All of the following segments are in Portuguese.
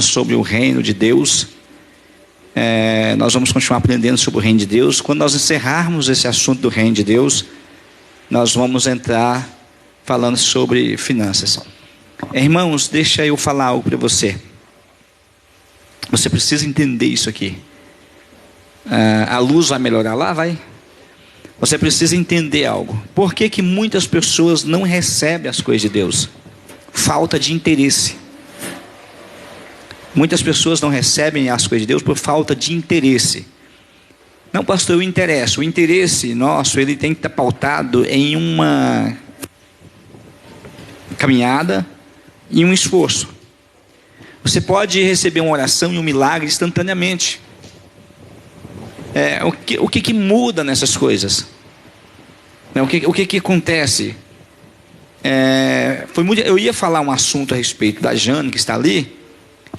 sobre o reino de Deus. Nós vamos continuar aprendendo sobre o reino de Deus. Quando nós encerrarmos esse assunto do reino de Deus, nós vamos entrar falando sobre finanças. Irmãos, deixa eu falar algo para você. Você precisa entender isso aqui. A luz vai melhorar lá? Vai. Você precisa entender algo. Por que que muitas pessoas não recebem as coisas de Deus? Falta de interesse. Muitas pessoas não recebem as coisas de Deus por falta de interesse. Não, pastor, eu interesso. O interesse nosso, ele tem que estar pautado em uma caminhada e um esforço. Você pode receber uma oração e um milagre instantaneamente. O que muda nessas coisas? O que acontece? Eu ia falar um assunto a respeito da Jane, que está ali,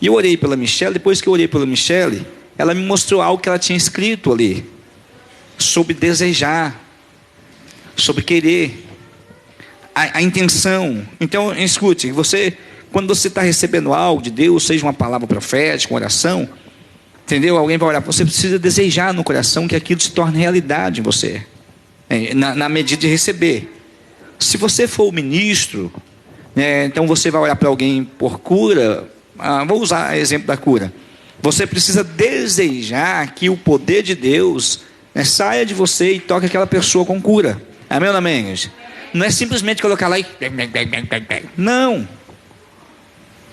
e eu orei pela Michelle. Depois que eu orei pela Michelle, ela me mostrou algo que ela tinha escrito ali, sobre desejar, sobre querer, a intenção. Então, escute, quando você está recebendo algo de Deus, seja uma palavra profética, uma oração, entendeu? Alguém vai orar, você precisa desejar no coração que aquilo se torne realidade em você, na medida de receber. Se você for o ministro, então você vai orar para alguém por cura. Vou usar o exemplo da cura. Você precisa desejar que o poder de Deus saia de você e toque aquela pessoa com cura. Amém ou não amém? Não é simplesmente colocar lá e... Não.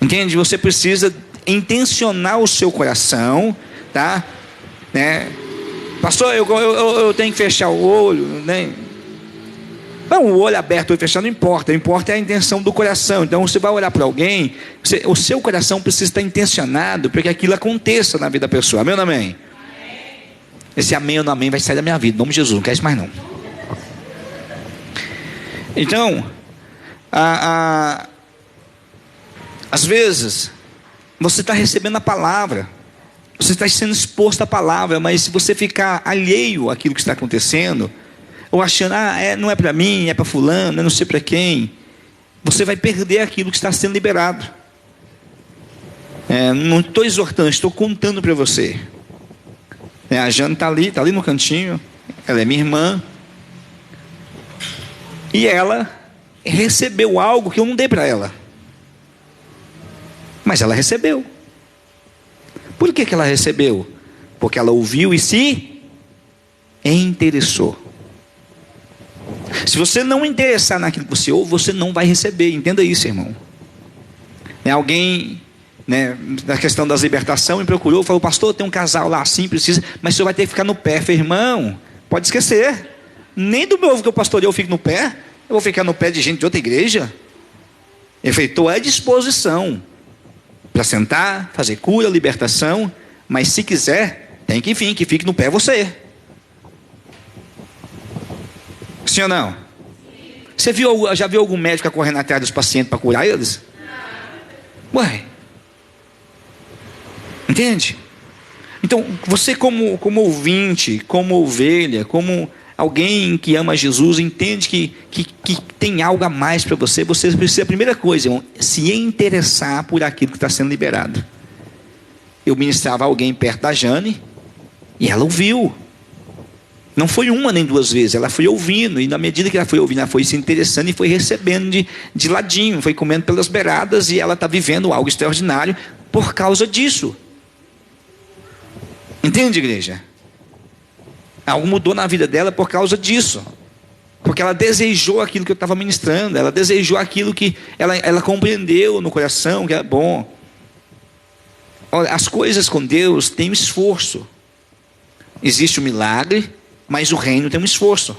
Entende? Você precisa intencionar o seu coração, tá? Pastor, eu tenho que fechar o olho, né? Não, o olho aberto ou fechado não importa. O que importa é a intenção do coração. Então você vai orar para alguém, o seu coração precisa estar intencionado para que aquilo aconteça na vida da pessoa. Amém ou não amém? Esse amém ou não amém vai sair da minha vida, em nome de Jesus, não quer isso mais não. Então, às vezes você está recebendo a palavra, você está sendo exposto à palavra, mas se você ficar alheio àquilo que está acontecendo, ou achando, não é para mim, é para fulano, eu não sei para quem, você vai perder aquilo que está sendo liberado. Não estou exortando, estou contando para você. A Jane está ali no cantinho, ela é minha irmã, e ela recebeu algo que eu não dei para ela, mas ela recebeu. Por que ela recebeu? Porque ela ouviu e se interessou. Se você não interessar naquilo que você ouve, você não vai receber. Entenda isso, irmão. Alguém, na questão das libertação, me procurou, falou, pastor, tem um casal lá assim, precisa, mas o senhor vai ter que ficar no pé. Eu falei, irmão, pode esquecer. Nem do meu que eu pastorei eu fico no pé. Eu vou ficar no pé de gente de outra igreja? Ele falou, estou à disposição para sentar, fazer cura, libertação, mas se quiser, tem que vir, que fique no pé você. Sim ou não? Você já viu algum médico correndo atrás dos pacientes para curar eles? Ué. Entende? Então, você como ouvinte, como ovelha, como alguém que ama Jesus, entende que tem algo a mais para você. Você precisa, a primeira coisa, irmão, se interessar por aquilo que está sendo liberado. Eu ministrava alguém perto da Jane, e ela ouviu. Não foi uma nem duas vezes, ela foi ouvindo, e na medida que ela foi ouvindo, ela foi se interessando e foi recebendo de ladinho, foi comendo pelas beiradas, e ela está vivendo algo extraordinário por causa disso. Entende, igreja? Algo mudou na vida dela por causa disso, porque ela desejou aquilo que eu estava ministrando, ela desejou aquilo que ela compreendeu no coração, que é bom. Olha, as coisas com Deus têm um esforço. Existe o milagre, mas o reino tem um esforço.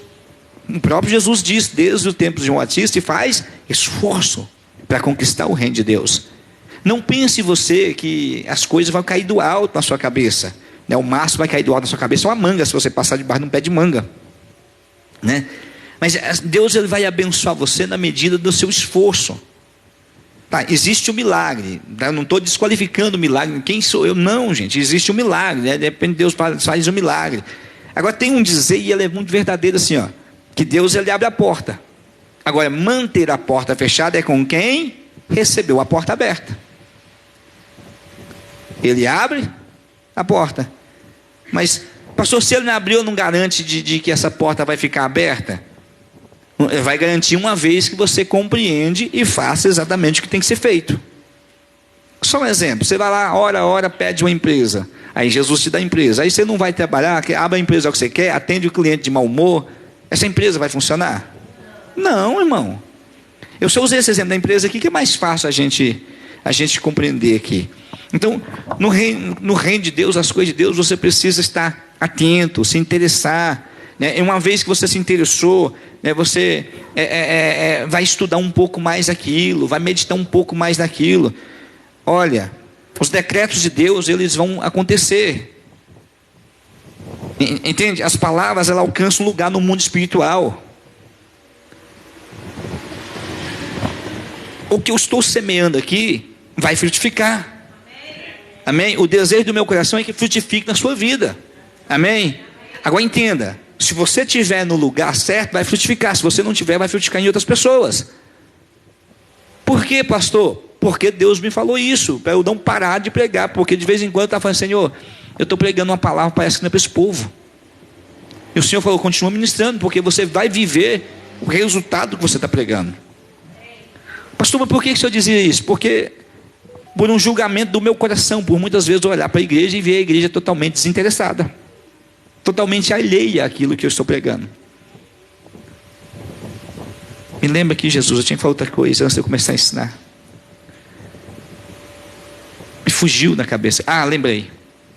O próprio Jesus diz, desde o tempo de João Batista, e faz esforço para conquistar o reino de Deus. Não pense você que as coisas vão cair do alto na sua cabeça. O máximo vai cair do alto na sua cabeça uma manga, se você passar debaixo de um pé de manga. Mas Deus, ele vai abençoar você na medida do seu esforço. Tá, existe o milagre. Eu não estou desqualificando o milagre. Quem sou eu? Não, gente. Existe o milagre. Depende de Deus, faz o milagre. Agora tem um dizer, e ele é muito verdadeiro assim, que Deus, ele abre a porta. Agora, manter a porta fechada é com quem recebeu a porta aberta. Ele abre a porta. Mas, pastor, se ele não abriu, não garante de que essa porta vai ficar aberta? Vai garantir uma vez que você compreende e faça exatamente o que tem que ser feito. Só um exemplo, você vai lá, ora, pede uma empresa. Aí Jesus te dá a empresa. Aí você não vai trabalhar, abre a empresa que você quer, atende o cliente de mau humor. Essa empresa vai funcionar? Não, irmão. Eu só usei esse exemplo da empresa aqui, que é mais fácil a gente compreender aqui. Então, no reino de Deus, as coisas de Deus, você precisa estar atento, se interessar, né? E uma vez que você se interessou, né, você vai estudar um pouco mais aquilo, vai meditar um pouco mais naquilo. Olha, os decretos de Deus, eles vão acontecer. Entende? As palavras, elas alcançam um lugar no mundo espiritual. O que eu estou semeando aqui vai frutificar. Amém? O desejo do meu coração é que frutifique na sua vida. Amém? Agora entenda, se você estiver no lugar certo, vai frutificar. Se você não tiver, vai frutificar em outras pessoas. Por quê, pastor? Porque Deus me falou isso, para eu não parar de pregar. Porque de vez em quando eu estava falando, Senhor, eu estou pregando uma palavra, parece que não é para esse povo. E o Senhor falou, continua ministrando, porque você vai viver o resultado que você está pregando. Pastor, mas por que o senhor dizia isso? Porque por um julgamento do meu coração, por muitas vezes eu olhar para a igreja e ver a igreja totalmente desinteressada, totalmente alheia àquilo que eu estou pregando. Me lembra que Jesus, eu tinha que falar outra coisa antes de eu começar a ensinar. Me fugiu na cabeça.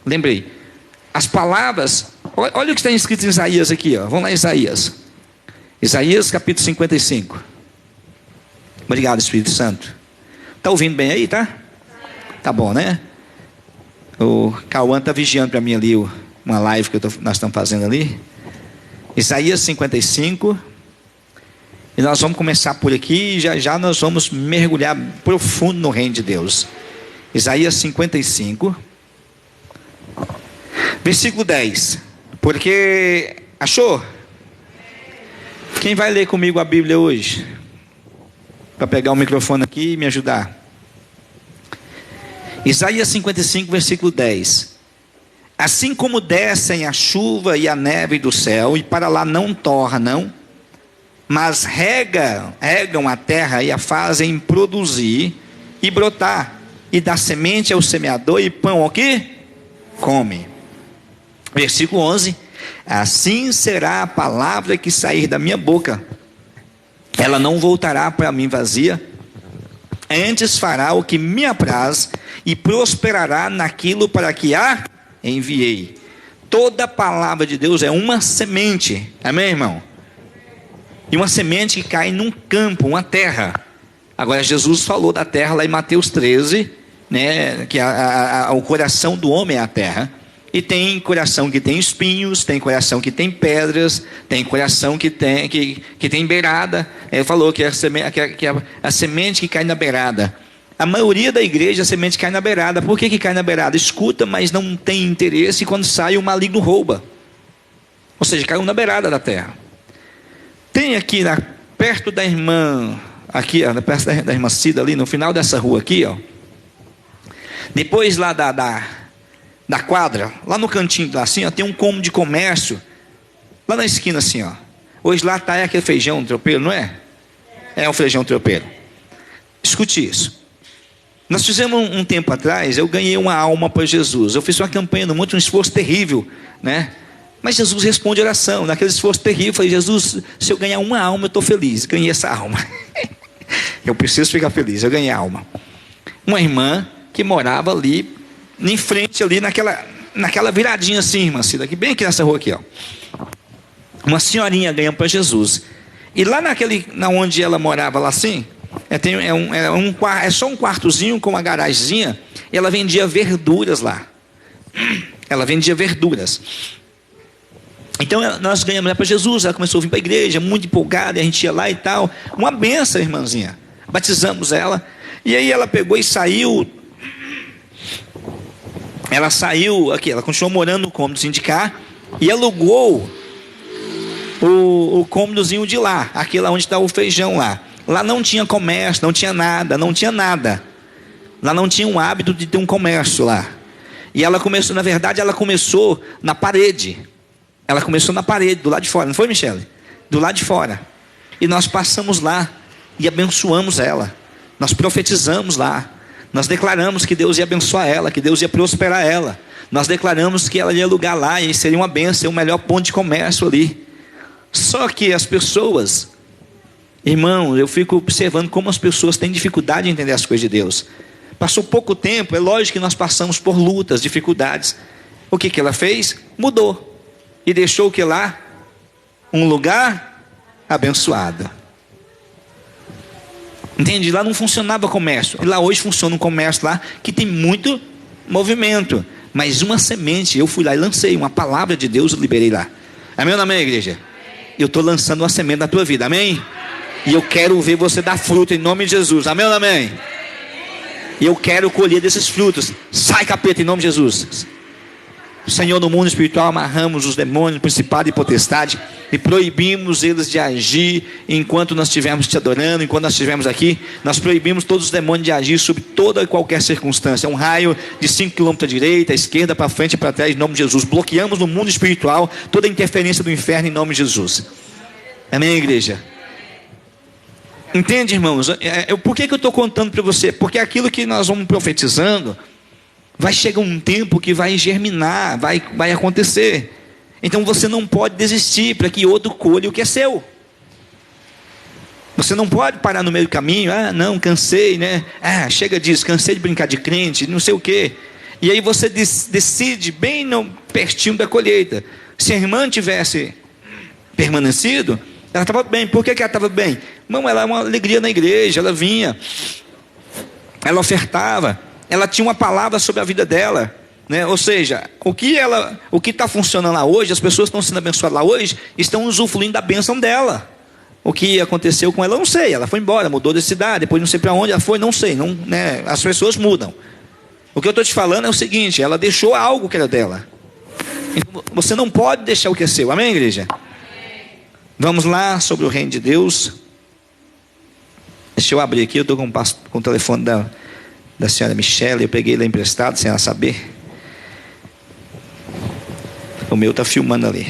Lembrei. As palavras, olha o que está escrito em Isaías aqui, ó. Vamos lá, Isaías capítulo 55. Obrigado, Espírito Santo. Está ouvindo bem aí, tá? Tá bom, né? O Cauã está vigiando para mim ali uma live que nós estamos fazendo ali. Isaías 55. E nós vamos começar por aqui e já nós vamos mergulhar profundo no reino de Deus. Isaías 55. Versículo 10. Porque, achou? Quem vai ler comigo a Bíblia hoje? Para pegar o microfone aqui e me ajudar. Isaías 55, versículo 10. Assim como descem a chuva e a neve do céu, e para lá não tornam, mas regam a terra e a fazem produzir e brotar, e dá semente ao semeador e pão ao que? Come. Versículo 11. Assim será a palavra que sair da minha boca. Ela não voltará para mim vazia, antes fará o que me apraz e prosperará naquilo para que a enviei. Toda palavra de Deus é uma semente, amém, irmão? E uma semente que cai num campo, uma terra. Agora Jesus falou da terra lá em Mateus 13, né, que o coração do homem é a terra. E tem coração que tem espinhos, tem coração que tem pedras, tem coração que tem beirada. Ele falou que é a semente que cai na beirada. A maioria da igreja, a semente cai na beirada. Por que cai na beirada? Escuta, mas não tem interesse, e quando sai o maligno rouba. Ou seja, caiu na beirada da terra. Tem aqui, perto da irmã, aqui, perto da irmã Cida, ali no final dessa rua aqui, ó. Depois lá da quadra, lá no cantinho lá assim, ó, tem um cômodo de comércio, lá na esquina assim, ó. Hoje lá está aquele feijão tropeiro, não é? É um feijão tropeiro. Escute isso. Nós fizemos um tempo atrás, eu ganhei uma alma para Jesus. Eu fiz uma campanha no monte, um esforço terrível, né? Mas Jesus responde a oração, naquele esforço terrível. Eu falei, Jesus, se eu ganhar uma alma, eu estou feliz. Ganhei essa alma. Eu preciso ficar feliz, eu ganhei a alma. Uma irmã que morava ali em frente ali naquela viradinha assim, irmã Cida, aqui, bem aqui nessa rua aqui, ó. Uma senhorinha ganhou para Jesus. E lá na onde ela morava lá assim, é só um quartozinho com uma garagemzinha. E ela vendia verduras lá. Ela vendia verduras. Então nós ganhamos ela para Jesus. Ela começou a vir para a igreja, muito empolgada, e a gente ia lá e tal. Uma benção, irmãzinha. Batizamos ela. E aí ela pegou e saiu. Ela saiu aqui, ela continuou morando no cômodozinho de cá e alugou o cômodozinho de lá, aqui lá onde está o feijão lá. Lá não tinha comércio, não tinha nada. Lá não tinha um hábito de ter um comércio lá. E ela começou, na verdade, ela começou na parede. Ela começou na parede, do lado de fora, não foi, Michele? Do lado de fora. E nós passamos lá e abençoamos ela. Nós profetizamos lá. Nós declaramos que Deus ia abençoar ela, que Deus ia prosperar ela. Nós declaramos que ela ia alugar lá e seria uma bênção, o melhor ponto de comércio ali. Só que as pessoas, irmão, eu fico observando como as pessoas têm dificuldade em entender as coisas de Deus. Passou pouco tempo, é lógico que nós passamos por lutas, dificuldades. O que ela fez? Mudou. E deixou o que lá? Um lugar abençoado. Entende? Lá não funcionava comércio. E lá hoje funciona um comércio lá que tem muito movimento. Mas uma semente, eu fui lá e lancei uma palavra de Deus, eu liberei lá. Amém ou não, amém, igreja? Eu estou lançando uma semente na tua vida, amém? E eu quero ver você dar fruto em nome de Jesus, amém ou não, amém? E eu quero colher desses frutos. Sai, capeta, em nome de Jesus. Senhor, no mundo espiritual amarramos os demônios, principado e potestade, e proibimos eles de agir enquanto nós estivermos te adorando, enquanto nós estivermos aqui. Nós proibimos todos os demônios de agir sobre toda e qualquer circunstância. Um raio de 5 km à direita, à esquerda, para frente e para trás, em nome de Jesus. Bloqueamos no mundo espiritual toda a interferência do inferno, em nome de Jesus. Amém, igreja? Entende, irmãos? Por que eu estou contando para você? Porque aquilo que nós vamos profetizando, vai chegar um tempo que vai germinar, vai acontecer. Então você não pode desistir para que outro colhe o que é seu. Você não pode parar no meio do caminho. Não, cansei, né? Chega disso, cansei de brincar de crente, não sei o quê. E aí você decide bem pertinho da colheita. Se a irmã tivesse permanecido, ela estava bem. Por que ela estava bem? Irmão, ela é uma alegria na igreja, ela vinha, ela ofertava, ela tinha uma palavra sobre a vida dela, né? Ou seja, o que está funcionando lá hoje, as pessoas que estão sendo abençoadas lá hoje, estão usufruindo da bênção dela. O que aconteceu com ela, eu não sei. Ela foi embora, mudou de cidade, depois não sei para onde ela foi, não sei, né? As pessoas mudam. O que eu estou te falando é o seguinte: ela deixou algo que era dela. Então, você não pode deixar o que é seu, amém, igreja? Vamos lá sobre o reino de Deus. Deixa eu abrir aqui, eu estou com o telefone da senhora Michele, eu peguei ele emprestado sem ela saber. O meu está filmando ali.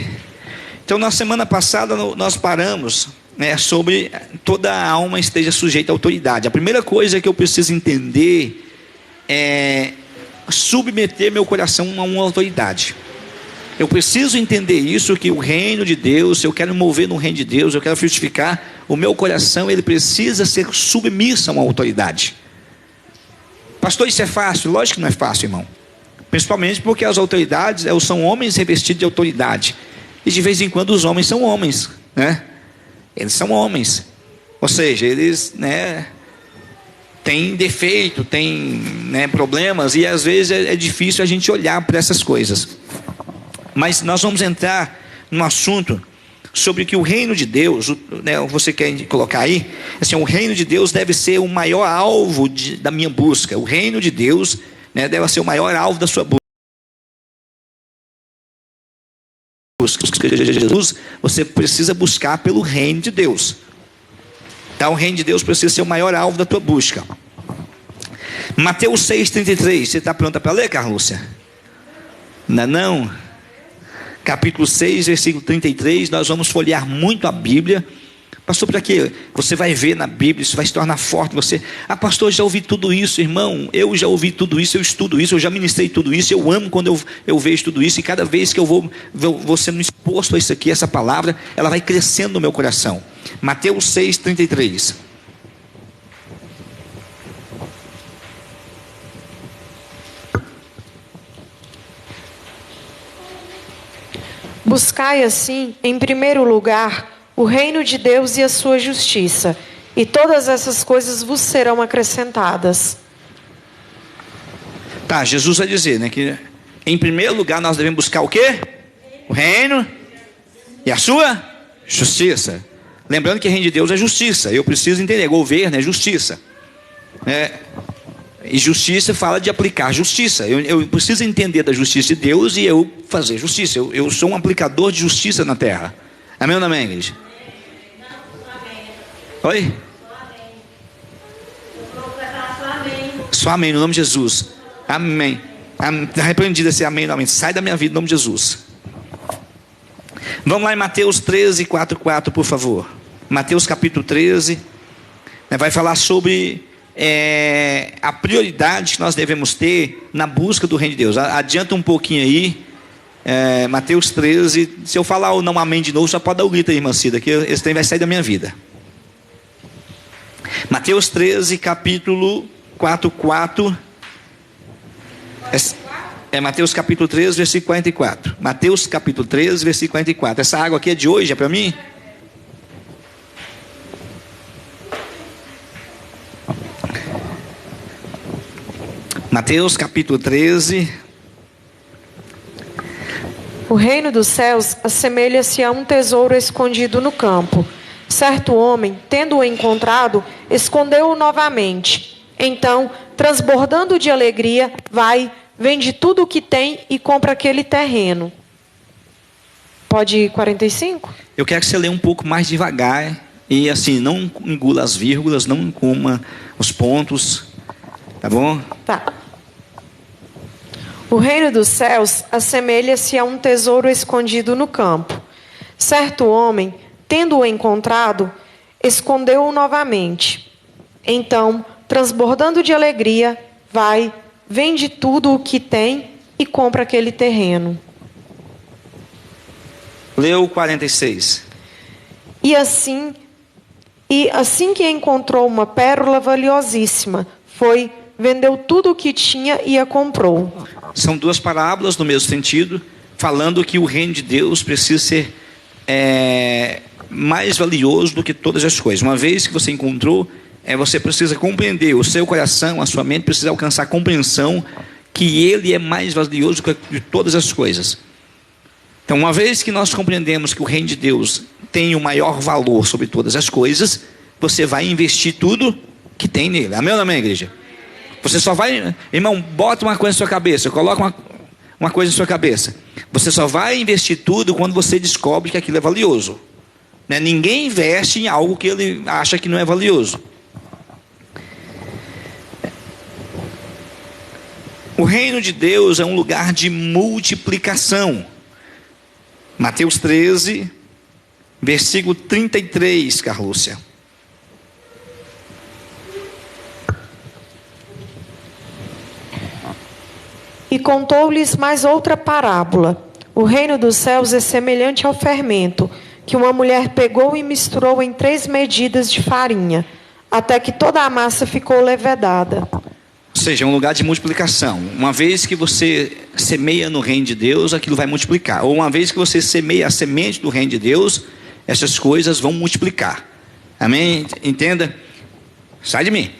Então, na semana passada nós paramos, né, sobre toda a alma esteja sujeita à autoridade. A primeira coisa que eu preciso entender é submeter meu coração a uma autoridade. Eu preciso entender isso, que o reino de Deus, se eu quero mover no reino de Deus, eu quero frutificar, o meu coração, ele precisa ser submisso a uma autoridade. Pastor, isso é fácil? Lógico que não é fácil, irmão. Principalmente porque as autoridades são homens revestidos de autoridade. E de vez em quando os homens são homens, né? Eles são homens. Ou seja, eles, né, têm defeito, têm, né, problemas, e às vezes é difícil a gente olhar para essas coisas. Mas nós vamos entrar num assunto sobre que o reino de Deus, né, você quer colocar aí, assim, o reino de Deus deve ser o maior alvo da minha busca. O reino de Deus, né, deve ser o maior alvo da sua busca. Jesus, você precisa buscar pelo reino de Deus. Então o reino de Deus precisa ser o maior alvo da tua busca. Mateus 6,33. Você está pronta para ler, Carlúcia? Não? Capítulo 6, versículo 33. Nós vamos folhear muito a Bíblia. Pastor, para quê? Você vai ver na Bíblia, isso vai se tornar forte. Você, pastor, eu já ouvi tudo isso, irmão. Eu já ouvi tudo isso, eu estudo isso, eu já ministrei tudo isso. Eu amo quando eu vejo tudo isso. E cada vez que eu vou sendo exposto a isso aqui, essa palavra, ela vai crescendo no meu coração. Mateus 6, 33. Buscai assim, em primeiro lugar, o reino de Deus e a sua justiça, e todas essas coisas vos serão acrescentadas. Tá, Jesus vai dizer, né, que em primeiro lugar nós devemos buscar o quê? O reino e a sua justiça. Lembrando que o reino de Deus é justiça. Eu preciso entender, governo é justiça, né? E justiça fala de aplicar justiça. Eu preciso entender da justiça de Deus e eu fazer justiça. Eu sou um aplicador de justiça na terra. Amém ou não amém, igreja? Oi? Só amém, no nome de Jesus. Amém. Está repreendido esse amém, amém. Sai da minha vida em nome de Jesus. Vamos lá em Mateus 13, 4, por favor. Mateus capítulo 13. Vai falar sobre a prioridade que nós devemos ter na busca do reino de Deus. Adianta um pouquinho aí. Mateus 13. Se eu falar o não amém de novo, só pode dar o grito aí, irmã Cida, que esse trem vai sair da minha vida. Mateus 13, capítulo 4. Mateus capítulo 13, versículo 44. Mateus capítulo 13, versículo 44. Essa água aqui é de hoje, é para mim? Mateus capítulo 13. O reino dos céus assemelha-se a um tesouro escondido no campo. Certo homem, tendo-o encontrado, escondeu-o novamente. Então, transbordando de alegria, vende tudo o que tem e compra aquele terreno. Pode ir 45? Eu quero que você leia um pouco mais devagar e assim, não engula as vírgulas, não coma os pontos, tá bom? Tá. O reino dos céus assemelha-se a um tesouro escondido no campo. Certo homem, tendo-o encontrado, escondeu-o novamente. Então, transbordando de alegria, vende tudo o que tem e compra aquele terreno. Leu 46. E assim que encontrou uma pérola valiosíssima, vendeu tudo o que tinha e a comprou. São duas parábolas no mesmo sentido, falando que o reino de Deus precisa ser mais valioso do que todas as coisas. Uma vez que você encontrou, você precisa compreender, o seu coração, a sua mente precisa alcançar a compreensão que ele é mais valioso que de todas as coisas. Então, uma vez que nós compreendemos que o reino de Deus tem o maior valor sobre todas as coisas, você vai investir tudo que tem nele. Amém ou não, amém, igreja? Você só vai, irmão, bota uma coisa na sua cabeça, coloca uma coisa na sua cabeça. Você só vai investir tudo quando você descobre que aquilo é valioso. Ninguém investe em algo que ele acha que não é valioso. O reino de Deus é um lugar de multiplicação. Mateus 13, versículo 33, Carlúcia. E contou-lhes mais outra parábola. O reino dos céus é semelhante ao fermento, que uma mulher pegou e misturou em 3 medidas de farinha, até que toda a massa ficou levedada. Ou seja, é um lugar de multiplicação. Uma vez que você semeia no reino de Deus, aquilo vai multiplicar. Ou uma vez que você semeia a semente do reino de Deus, essas coisas vão multiplicar. Amém? Entenda? Sai de mim.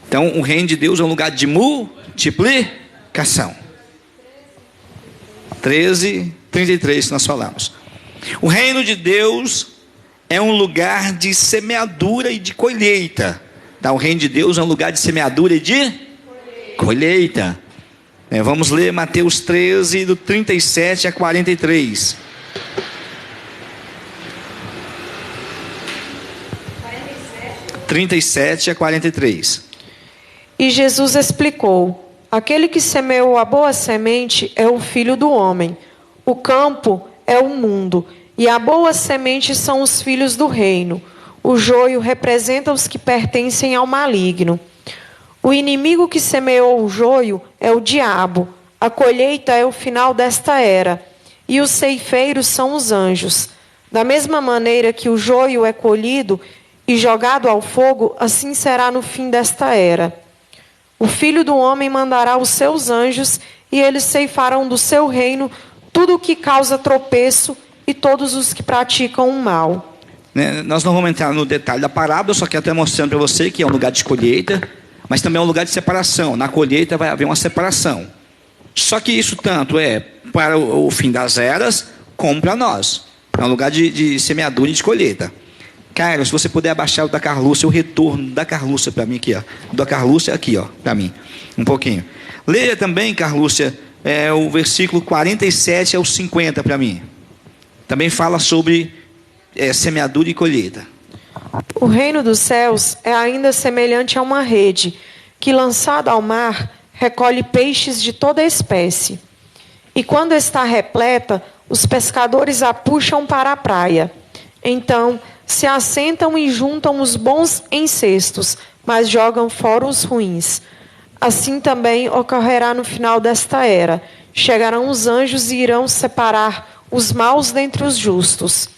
Então, o reino de Deus é um lugar de multiplicação. 13, 33 que nós falamos. O reino de Deus é um lugar de semeadura e de colheita. Tá? O reino de Deus é um lugar de semeadura e de colheita. Vamos ler Mateus 13, do 37 a 43. 37 a 43. E Jesus explicou: aquele que semeou a boa semente é o Filho do homem. O campo é o mundo, e a boa semente são os filhos do reino. O joio representa os que pertencem ao maligno. O inimigo que semeou o joio é o diabo. A colheita é o final desta era, e os ceifeiros são os anjos. Da mesma maneira que o joio é colhido e jogado ao fogo, assim será no fim desta era. O Filho do homem mandará os seus anjos, e eles ceifarão do seu reino tudo o que causa tropeço e todos os que praticam o mal. Nós não vamos entrar no detalhe da parábola, só que até mostrando para você que é um lugar de colheita, mas também é um lugar de separação. Na colheita vai haver uma separação. Só que isso tanto é para o fim das eras, como para nós. É um lugar de semeadura e de colheita. Cara, se você puder abaixar o da Carlúcia, o retorno da Carlúcia para mim aqui, ó. Da Carlúcia aqui, ó, para mim. Um pouquinho. Leia também, Carlúcia, o versículo 47 ao 50 para mim. Também fala sobre semeadura e colheita. O reino dos céus é ainda semelhante a uma rede, que lançada ao mar, recolhe peixes de toda espécie. E quando está repleta, os pescadores a puxam para a praia. Então se assentam e juntam os bons em cestos, mas jogam fora os ruins. Assim também ocorrerá no final desta era. Chegarão os anjos e irão separar os maus dentre os justos,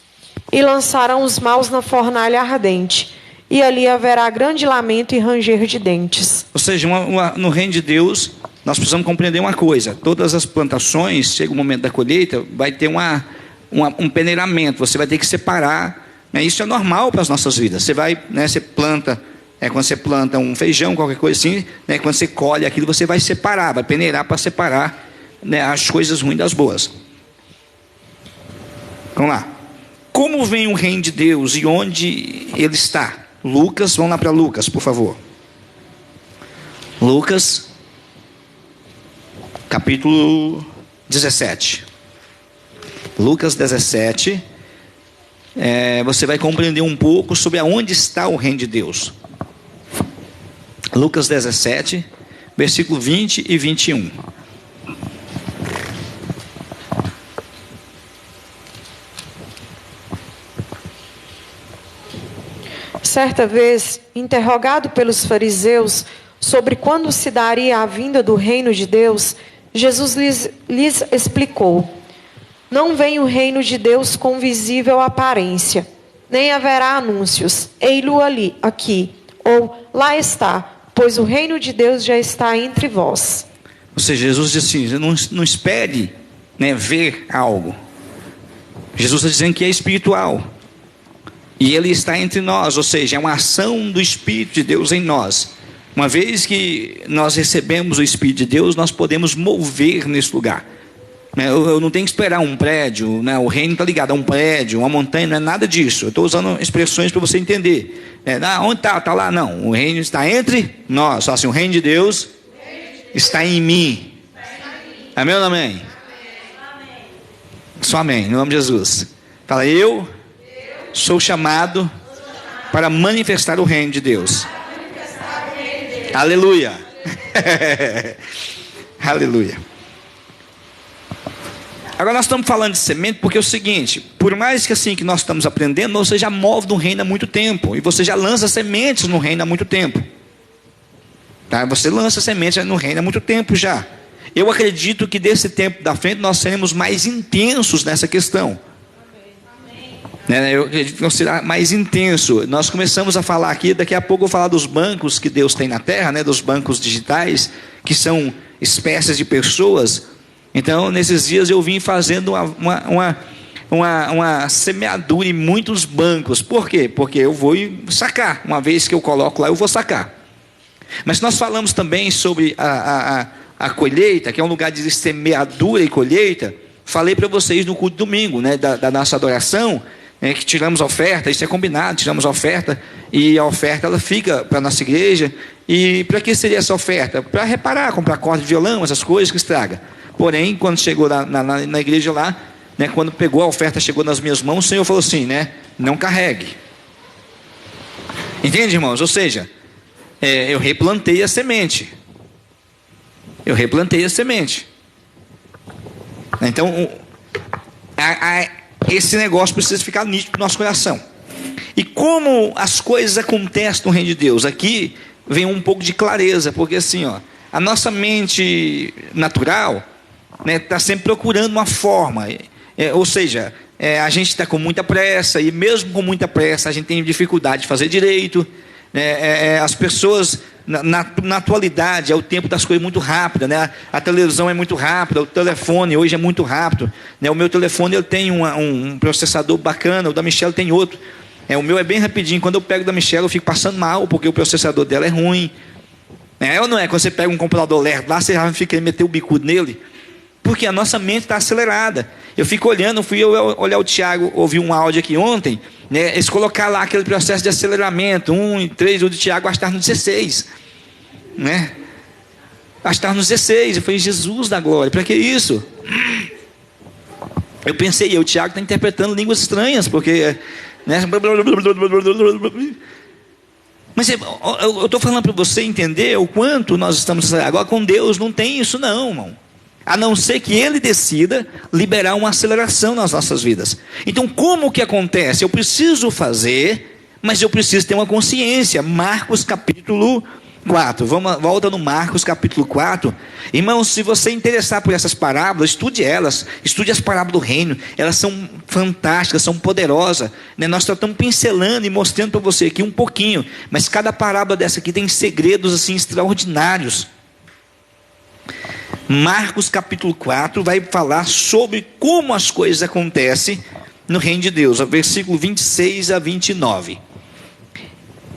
e lançarão os maus na fornalha ardente, e ali haverá grande lamento e ranger de dentes. Ou seja, no reino de Deus, nós precisamos compreender uma coisa: todas as plantações, chega o momento da colheita, vai ter um peneiramento, você vai ter que separar, né? Isso é normal para as nossas vidas. Você vai, né, você planta, quando você planta um feijão, qualquer coisa assim, né, quando você colhe aquilo, você vai separar, vai peneirar para separar, né, as coisas ruins das boas. Vamos lá. Como vem o reino de Deus e onde ele está? Lucas, vamos lá para Lucas, por favor. Lucas, capítulo 17. Lucas 17. Você vai compreender um pouco sobre aonde está o reino de Deus. Lucas 17, versículo 20 e 21. Certa vez, interrogado pelos fariseus sobre quando se daria a vinda do reino de Deus, Jesus lhes explicou: não vem o reino de Deus com visível aparência, nem haverá anúncios, ei-lo ali, aqui, ou lá está, pois o reino de Deus já está entre vós. Ou seja, Jesus disse assim: não espere, né, ver algo. Jesus está dizendo que é espiritual. E ele está entre nós, ou seja, é uma ação do Espírito de Deus em nós. Uma vez que nós recebemos o Espírito de Deus, nós podemos mover nesse lugar. Eu não tenho que esperar um prédio, né? O reino está ligado a um prédio, uma montanha, não é nada disso. Eu estou usando expressões para você entender. Onde está? Está lá? Não, o reino está entre nós. Só assim, o reino de Deus está em mim. Amém ou não amém? Só amém, em nome de Jesus. Fala, eu sou chamado para manifestar o reino de Deus. Aleluia. Aleluia. Agora nós estamos falando de semente porque é o seguinte: por mais que assim que nós estamos aprendendo, você já move no reino há muito tempo, e você já lança sementes no reino há muito tempo, tá? Você lança sementes no reino há muito tempo já. Eu acredito que desse tempo da frente nós seremos mais intensos nessa questão. Eu acredito que não será mais intenso. Nós começamos a falar aqui, daqui a pouco eu vou falar dos bancos que Deus tem na terra, né? Dos bancos digitais, que são espécies de pessoas. Então, nesses dias eu vim fazendo uma semeadura em muitos bancos. Por quê? Porque eu vou sacar. Uma vez que eu coloco lá, eu vou sacar. Mas nós falamos também sobre a colheita, que é um lugar de semeadura e colheita. Falei para vocês no culto de domingo, né? Da nossa adoração, que tiramos a oferta. Isso é combinado, tiramos a oferta, e a oferta ela fica para a nossa igreja. E para que seria essa oferta? Para reparar, comprar corda de violão, essas coisas que estraga. Porém, quando chegou na igreja lá, né, quando pegou a oferta, chegou nas minhas mãos, o Senhor falou assim, né? Não carregue. Entende, irmãos? Ou seja, eu replantei a semente. Eu replantei a semente. Então, esse negócio precisa ficar nítido no nosso coração. E como as coisas acontecem no reino de Deus? Aqui vem um pouco de clareza, porque assim, a nossa mente natural, né, está sempre procurando uma forma. Ou seja, a gente está com muita pressa, e mesmo com muita pressa, a gente tem dificuldade de fazer direito. As pessoas, na atualidade, é o tempo das coisas muito rápidas, né? A televisão é muito rápida, o telefone hoje é muito rápido, né? O meu telefone eu tenho um processador bacana, o da Michelle tem outro. O meu é bem rapidinho. Quando eu pego da Michelle, eu fico passando mal, porque o processador dela é ruim. Ou não é? Quando você pega um computador lerdo lá, você já fica querendo meter o bicudo nele, porque a nossa mente está acelerada. Eu fico olhando, fui olhar o Tiago, ouvi um áudio aqui ontem, né? Eles colocaram lá aquele processo de aceleramento, 1 e 3, o do Tiago, acho que está no 16, né? Acho que está no 16, eu falei, Jesus da glória, para que isso? Eu pensei, o Tiago está interpretando línguas estranhas, porque, né? Mas eu estou falando para você entender o quanto nós estamos... Agora com Deus não tem isso não, irmão. A não ser que Ele decida liberar uma aceleração nas nossas vidas. Então como que acontece? Eu preciso fazer, mas eu preciso ter uma consciência. Marcos capítulo 4, volta no Marcos capítulo 4. Irmãos, se você interessar por essas parábolas, estude elas, estude as parábolas do reino. Elas são fantásticas, são poderosas, né? Nós só estamos pincelando e mostrando para você aqui um pouquinho, mas cada parábola dessa aqui tem segredos assim extraordinários. Marcos capítulo 4 vai falar sobre como as coisas acontecem no reino de Deus, versículo 26 a 29.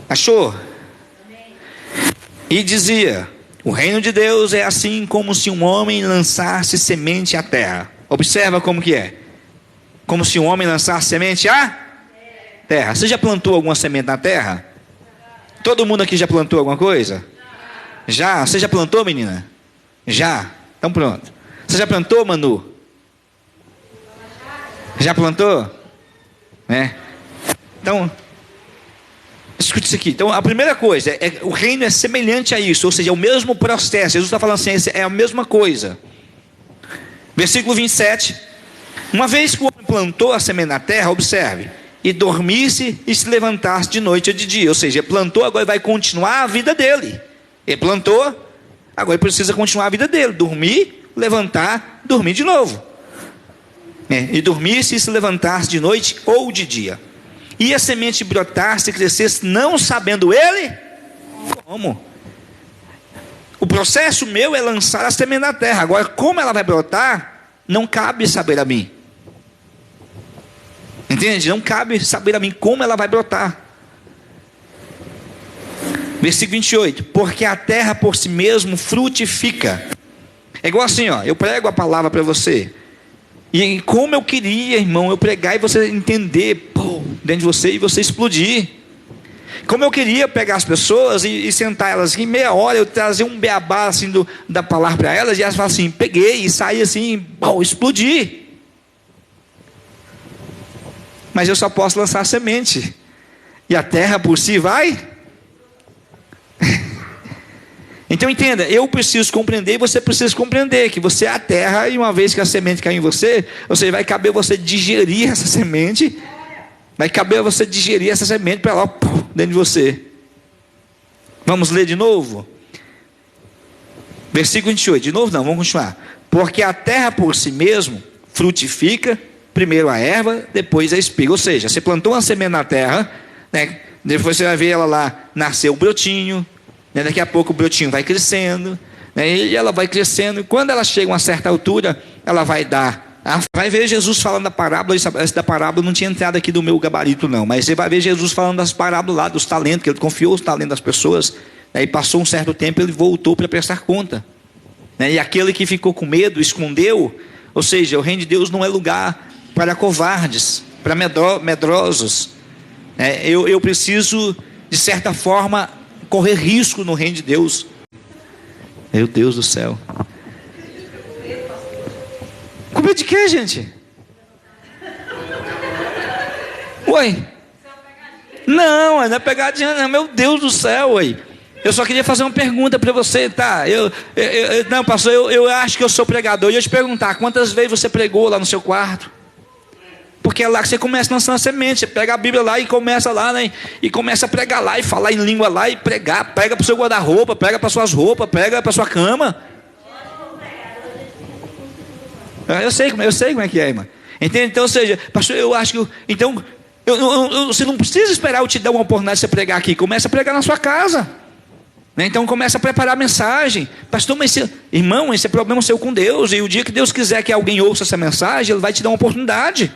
Achou? E dizia: o reino de Deus é assim como se um homem lançasse semente à terra. Observa como que é. Como se um homem lançasse semente à terra. Você já plantou alguma semente na terra? Todo mundo aqui já plantou alguma coisa? Já? Você já plantou, menina? Já? Então pronto. Você já plantou, Manu? Já plantou? Né? Então... escute isso aqui. Então a primeira coisa, o reino é semelhante a isso, ou seja, é o mesmo processo. Jesus está falando assim, é a mesma coisa. Versículo 27. Uma vez que o homem plantou a semente na terra, observe, e dormisse e se levantasse de noite ou de dia. Ou seja, plantou, agora vai continuar a vida dele. Ele plantou, agora ele precisa continuar a vida dele. Dormir, levantar, dormir de novo. E dormisse e se levantasse de noite ou de dia. E a semente brotasse e crescesse, não sabendo ele como. O processo meu é lançar a semente na terra. Agora, como ela vai brotar, não cabe saber a mim. Entende? Não cabe saber a mim como ela vai brotar. Versículo 28. Porque a terra por si mesmo frutifica. É igual assim, ó, eu prego a palavra para você. E como eu queria, irmão, eu pregar e você entender, dentro de você, e você explodir. Como eu queria pegar as pessoas e sentar elas em meia hora, eu trazer um beabá assim da palavra para elas, e elas falam assim, peguei, e saí assim, explodir. Mas eu só posso lançar a semente, e a terra por si vai. Então entenda, eu preciso compreender e você precisa compreender que você é a terra, e uma vez que a semente cai em você, ou seja, vai caber você digerir essa semente, vai caber você digerir essa semente para lá, dentro de você. Vamos ler de novo? Versículo 28, de novo não, vamos continuar. Porque a terra por si mesmo frutifica, primeiro a erva, depois a espiga. Ou seja, você plantou uma semente na terra, né? Depois você vai ver ela lá, nascer o brotinho, né? Daqui a pouco o brotinho vai crescendo, né? E ela vai crescendo, e quando ela chega a uma certa altura, ela vai dar... Vai ver Jesus falando da parábola. Essa da parábola não tinha entrado aqui do meu gabarito não, mas você vai ver Jesus falando das parábolas lá, dos talentos, que ele confiou os talentos das pessoas, né? E passou um certo tempo, ele voltou para prestar conta, né? E aquele que ficou com medo, escondeu. Ou seja, o reino de Deus não é lugar para covardes, para medrosos, né? Eu preciso, de certa forma, correr risco no reino de Deus. Meu Deus do céu. Com medo de quê, gente? Ué? Não é pegadinha não, meu Deus do céu, ué. Eu só queria fazer uma pergunta para você, tá? Não, pastor, eu acho que eu sou pregador. E eu te perguntar, quantas vezes você pregou lá no seu quarto? Porque é lá que você começa lançando a semente. Você pega a Bíblia lá e começa lá, né? E começa a pregar lá, e falar em língua lá, e pregar. Prega para o seu guarda-roupa, prega para suas roupas, prega para sua cama. Eu sei como é que é, irmã. Entende? Então, ou seja, pastor, eu acho que... Então, você não precisa esperar eu te dar uma oportunidade de você pregar aqui. Começa a pregar na sua casa, né? Então, começa a preparar a mensagem. Pastor, mas irmão, esse é problema seu com Deus. E o dia que Deus quiser que alguém ouça essa mensagem, Ele vai te dar uma oportunidade.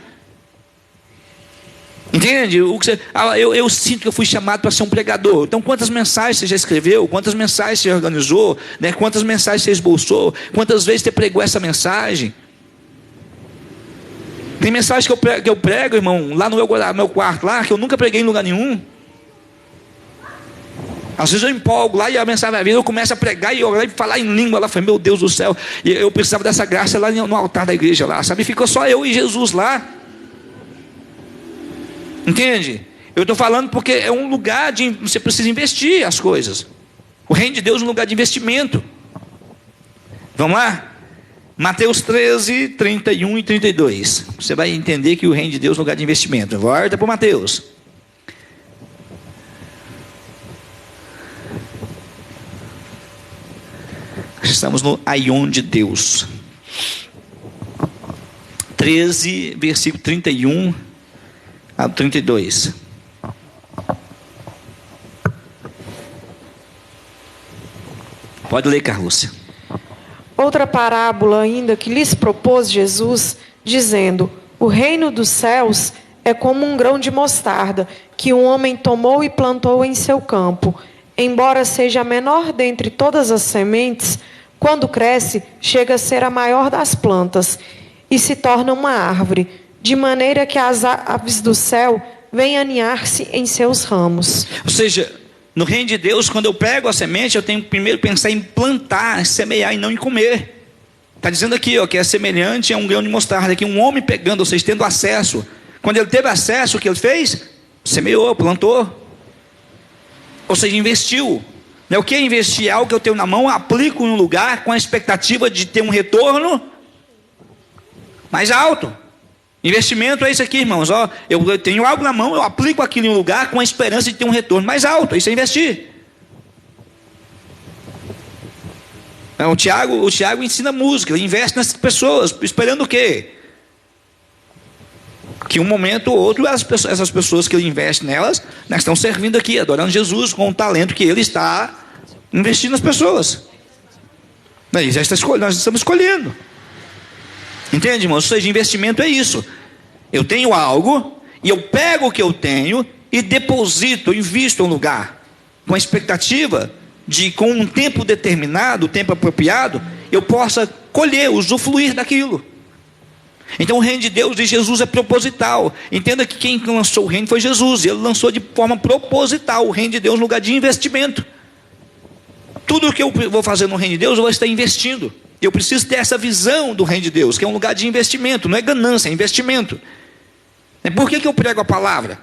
Entende? Eu sinto que eu fui chamado para ser um pregador. Então quantas mensagens você já escreveu? Quantas mensagens você organizou, né? Quantas mensagens você esboçou? Quantas vezes você pregou essa mensagem? Tem mensagem que eu prego, irmão, lá no meu quarto lá, que eu nunca preguei em lugar nenhum. Às vezes eu empolgo lá e a mensagem vai vir, eu começo a pregar e orar e falar em língua lá. Falei, meu Deus do céu. E eu precisava dessa graça lá no altar da igreja lá, sabe? Ficou só eu e Jesus lá. Entende? Eu estou falando porque é um lugar de você precisa investir as coisas. O reino de Deus é um lugar de investimento. Vamos lá? Mateus 13, 31 e 32. Você vai entender que o reino de Deus é um lugar de investimento. Volta para Mateus. Estamos no Aion de Deus. 13, versículo 31 a 32. Pode ler, Carlúcia. Outra parábola ainda que lhes propôs Jesus, dizendo: o reino dos céus é como um grão de mostarda, que um homem tomou e plantou em seu campo. Embora seja a menor dentre todas as sementes, quando cresce, chega a ser a maior das plantas, e se torna uma árvore, de maneira que as aves do céu vêm aninhar-se em seus ramos. Ou seja, no reino de Deus, quando eu pego a semente, eu tenho que primeiro pensar em plantar, semear e não em comer. Está dizendo aqui, ó, que é semelhante a um grão de mostarda, que um homem pegando, ou seja, tendo acesso. Quando ele teve acesso, o que ele fez? Semeou, plantou. Ou seja, investiu. O que é investir? É algo que eu tenho na mão, aplico em um lugar com a expectativa de ter um retorno mais alto. Investimento é isso aqui, irmãos. Ó, eu tenho algo na mão, eu aplico aquilo em um lugar com a esperança de ter um retorno mais alto. Isso é investir. O Tiago ensina música, ele investe nessas pessoas, esperando o quê? Que um momento ou outro essas pessoas que ele investe nelas, estão servindo aqui, adorando Jesus com o talento que ele está investindo nas pessoas. Nós estamos escolhendo. Entende, irmão? Ou seja, investimento é isso. Eu tenho algo e eu pego o que eu tenho e deposito, invisto em um lugar com a expectativa de, com um tempo determinado, o tempo apropriado, eu possa colher, usufruir daquilo. Então o reino de Deus de Jesus é proposital. Entenda que quem lançou o reino foi Jesus, e ele lançou de forma proposital o reino de Deus no lugar de investimento. Tudo o que eu vou fazer no reino de Deus, eu vou estar investindo. Eu preciso ter essa visão do reino de Deus, que é um lugar de investimento, não é ganância, é investimento. Por que eu prego a palavra?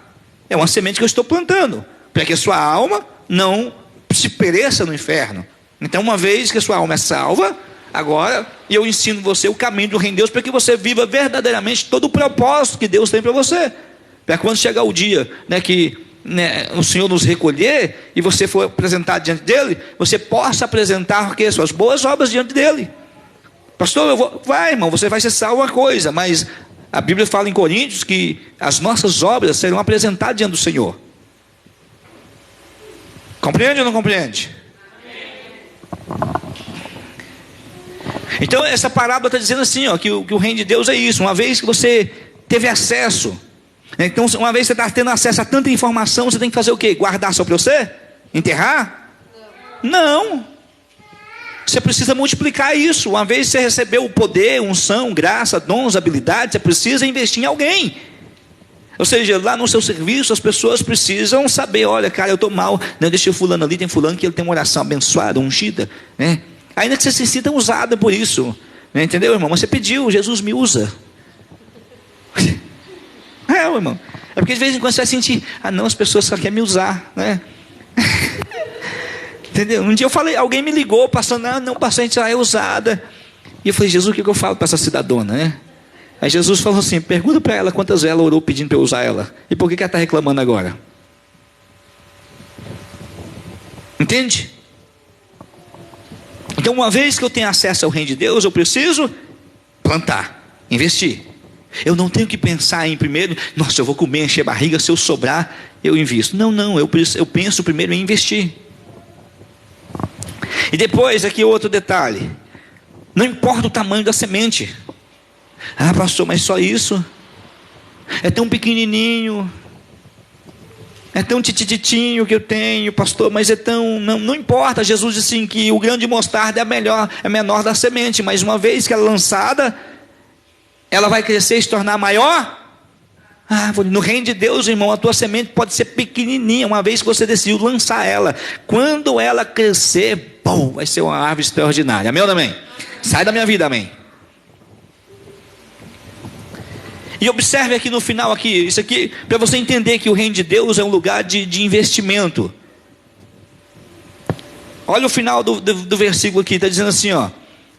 É uma semente que eu estou plantando, para que a sua alma não se pereça no inferno. Então, uma vez que a sua alma é salva, agora eu ensino você o caminho do reino de Deus, para que você viva verdadeiramente todo o propósito que Deus tem para você. Para quando chegar o dia que o Senhor nos recolher, e você for apresentado diante dele, você possa apresentar suas boas obras diante dele. Pastor, vai, irmão, você vai ser salvo uma coisa, mas a Bíblia fala em Coríntios que as nossas obras serão apresentadas diante do Senhor. Compreende ou não compreende? Então essa parábola está dizendo assim, ó, que o reino de Deus é isso. Uma vez que você teve acesso, então uma vez que você está tendo acesso a tanta informação, você tem que fazer o quê? Guardar só para você? Enterrar? Não. Você precisa multiplicar isso. Uma vez que você recebeu o poder, unção, graça, dons, habilidades, você precisa investir em alguém. Ou seja, lá no seu serviço, as pessoas precisam saber: olha, cara, eu estou mal, não, deixa o fulano ali, tem fulano que ele tem uma oração abençoada, ungida, né? Ainda que você se sinta usada por isso, né? Entendeu, irmão? Mas você pediu, Jesus me usa. Irmão, é porque de vez em quando você vai sentir: ah não, as pessoas só querem me usar, né? Entendeu? Um dia eu falei, alguém me ligou, passando, não, pastor, a gente é usada. E eu falei: Jesus, o que eu falo para essa cidadona, né? Aí Jesus falou assim: pergunta para ela quantas vezes ela orou pedindo para eu usar ela, e por que ela está reclamando agora? Entende? Então, uma vez que eu tenho acesso ao reino de Deus, eu preciso plantar, investir. Eu não tenho que pensar em primeiro: nossa, eu vou comer, encher a barriga, se eu sobrar, eu invisto. Não, eu penso primeiro em investir. E depois, aqui outro detalhe: não importa o tamanho da semente. Ah, pastor, mas só isso? É tão pequenininho, é tão tititinho que eu tenho, pastor, mas é tão... Não importa. Jesus disse assim, que o grão de mostarda é menor da semente, mas uma vez que ela é lançada, ela vai crescer e se tornar maior. No reino de Deus, irmão, a tua semente pode ser pequenininha, uma vez que você decidiu lançar ela. Quando ela crescer, vai ser uma árvore extraordinária. Amém ou não amém? Sai da minha vida, amém. E observe aqui no final, aqui, isso aqui, para você entender que o reino de Deus é um lugar de investimento. Olha o final do versículo aqui, está dizendo assim, ó,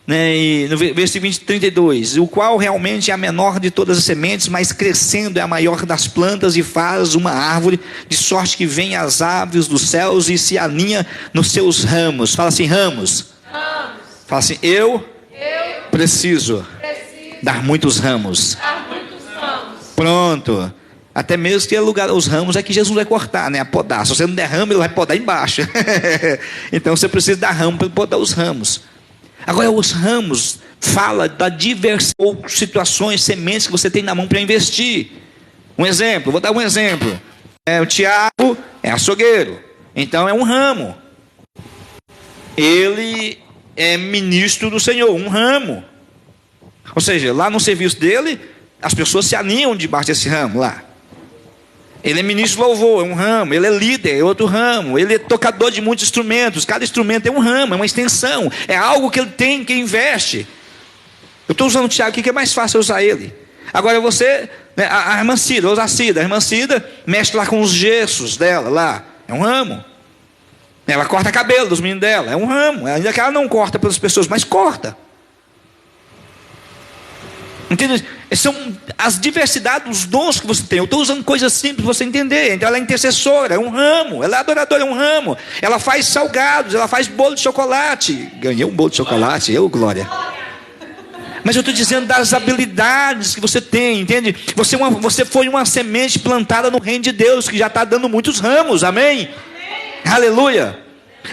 né, e no versículo 32, o qual realmente é a menor de todas as sementes, mas crescendo é a maior das plantas e faz uma árvore, de sorte que vem as aves dos céus e se aninha nos seus ramos. Fala assim, ramos. Fala assim, eu preciso dar muitos ramos. Pronto. Até mesmo que lugar, os ramos é que Jesus vai cortar, né? A podar. Se você não der ramo, ele vai podar embaixo. Então você precisa dar ramo para podar os ramos. Agora os ramos fala da diversão, situações, sementes que você tem na mão para investir. Um exemplo, vou dar um exemplo. O Tiago é açougueiro, então é um ramo. Ele é ministro do Senhor, um ramo. Ou seja, lá no serviço dele, as pessoas se aninham debaixo desse ramo lá. Ele é ministro do louvor, é um ramo. Ele é líder, é outro ramo. Ele é tocador de muitos instrumentos. Cada instrumento é um ramo, é uma extensão. É algo que ele tem, que investe. Eu estou usando o Tiago aqui, que é mais fácil usar ele. Agora você, né, a irmã Cida, usa a Cida. A irmã Cida mexe lá com os gessos dela lá. É um ramo. Ela corta cabelo dos meninos dela. É um ramo. Ainda que ela não corta pelas pessoas, mas corta. Entende? São as diversidades, os dons que você tem. Eu estou usando coisas simples para você entender. Então ela é intercessora, é um ramo. Ela é adoradora, é um ramo. Ela faz salgados, ela faz bolo de chocolate. Ganhei um bolo de chocolate, eu, glória. Mas eu estou dizendo das habilidades que você tem, entende? Você foi uma semente plantada no reino de Deus, que já está dando muitos ramos, amém? Aleluia.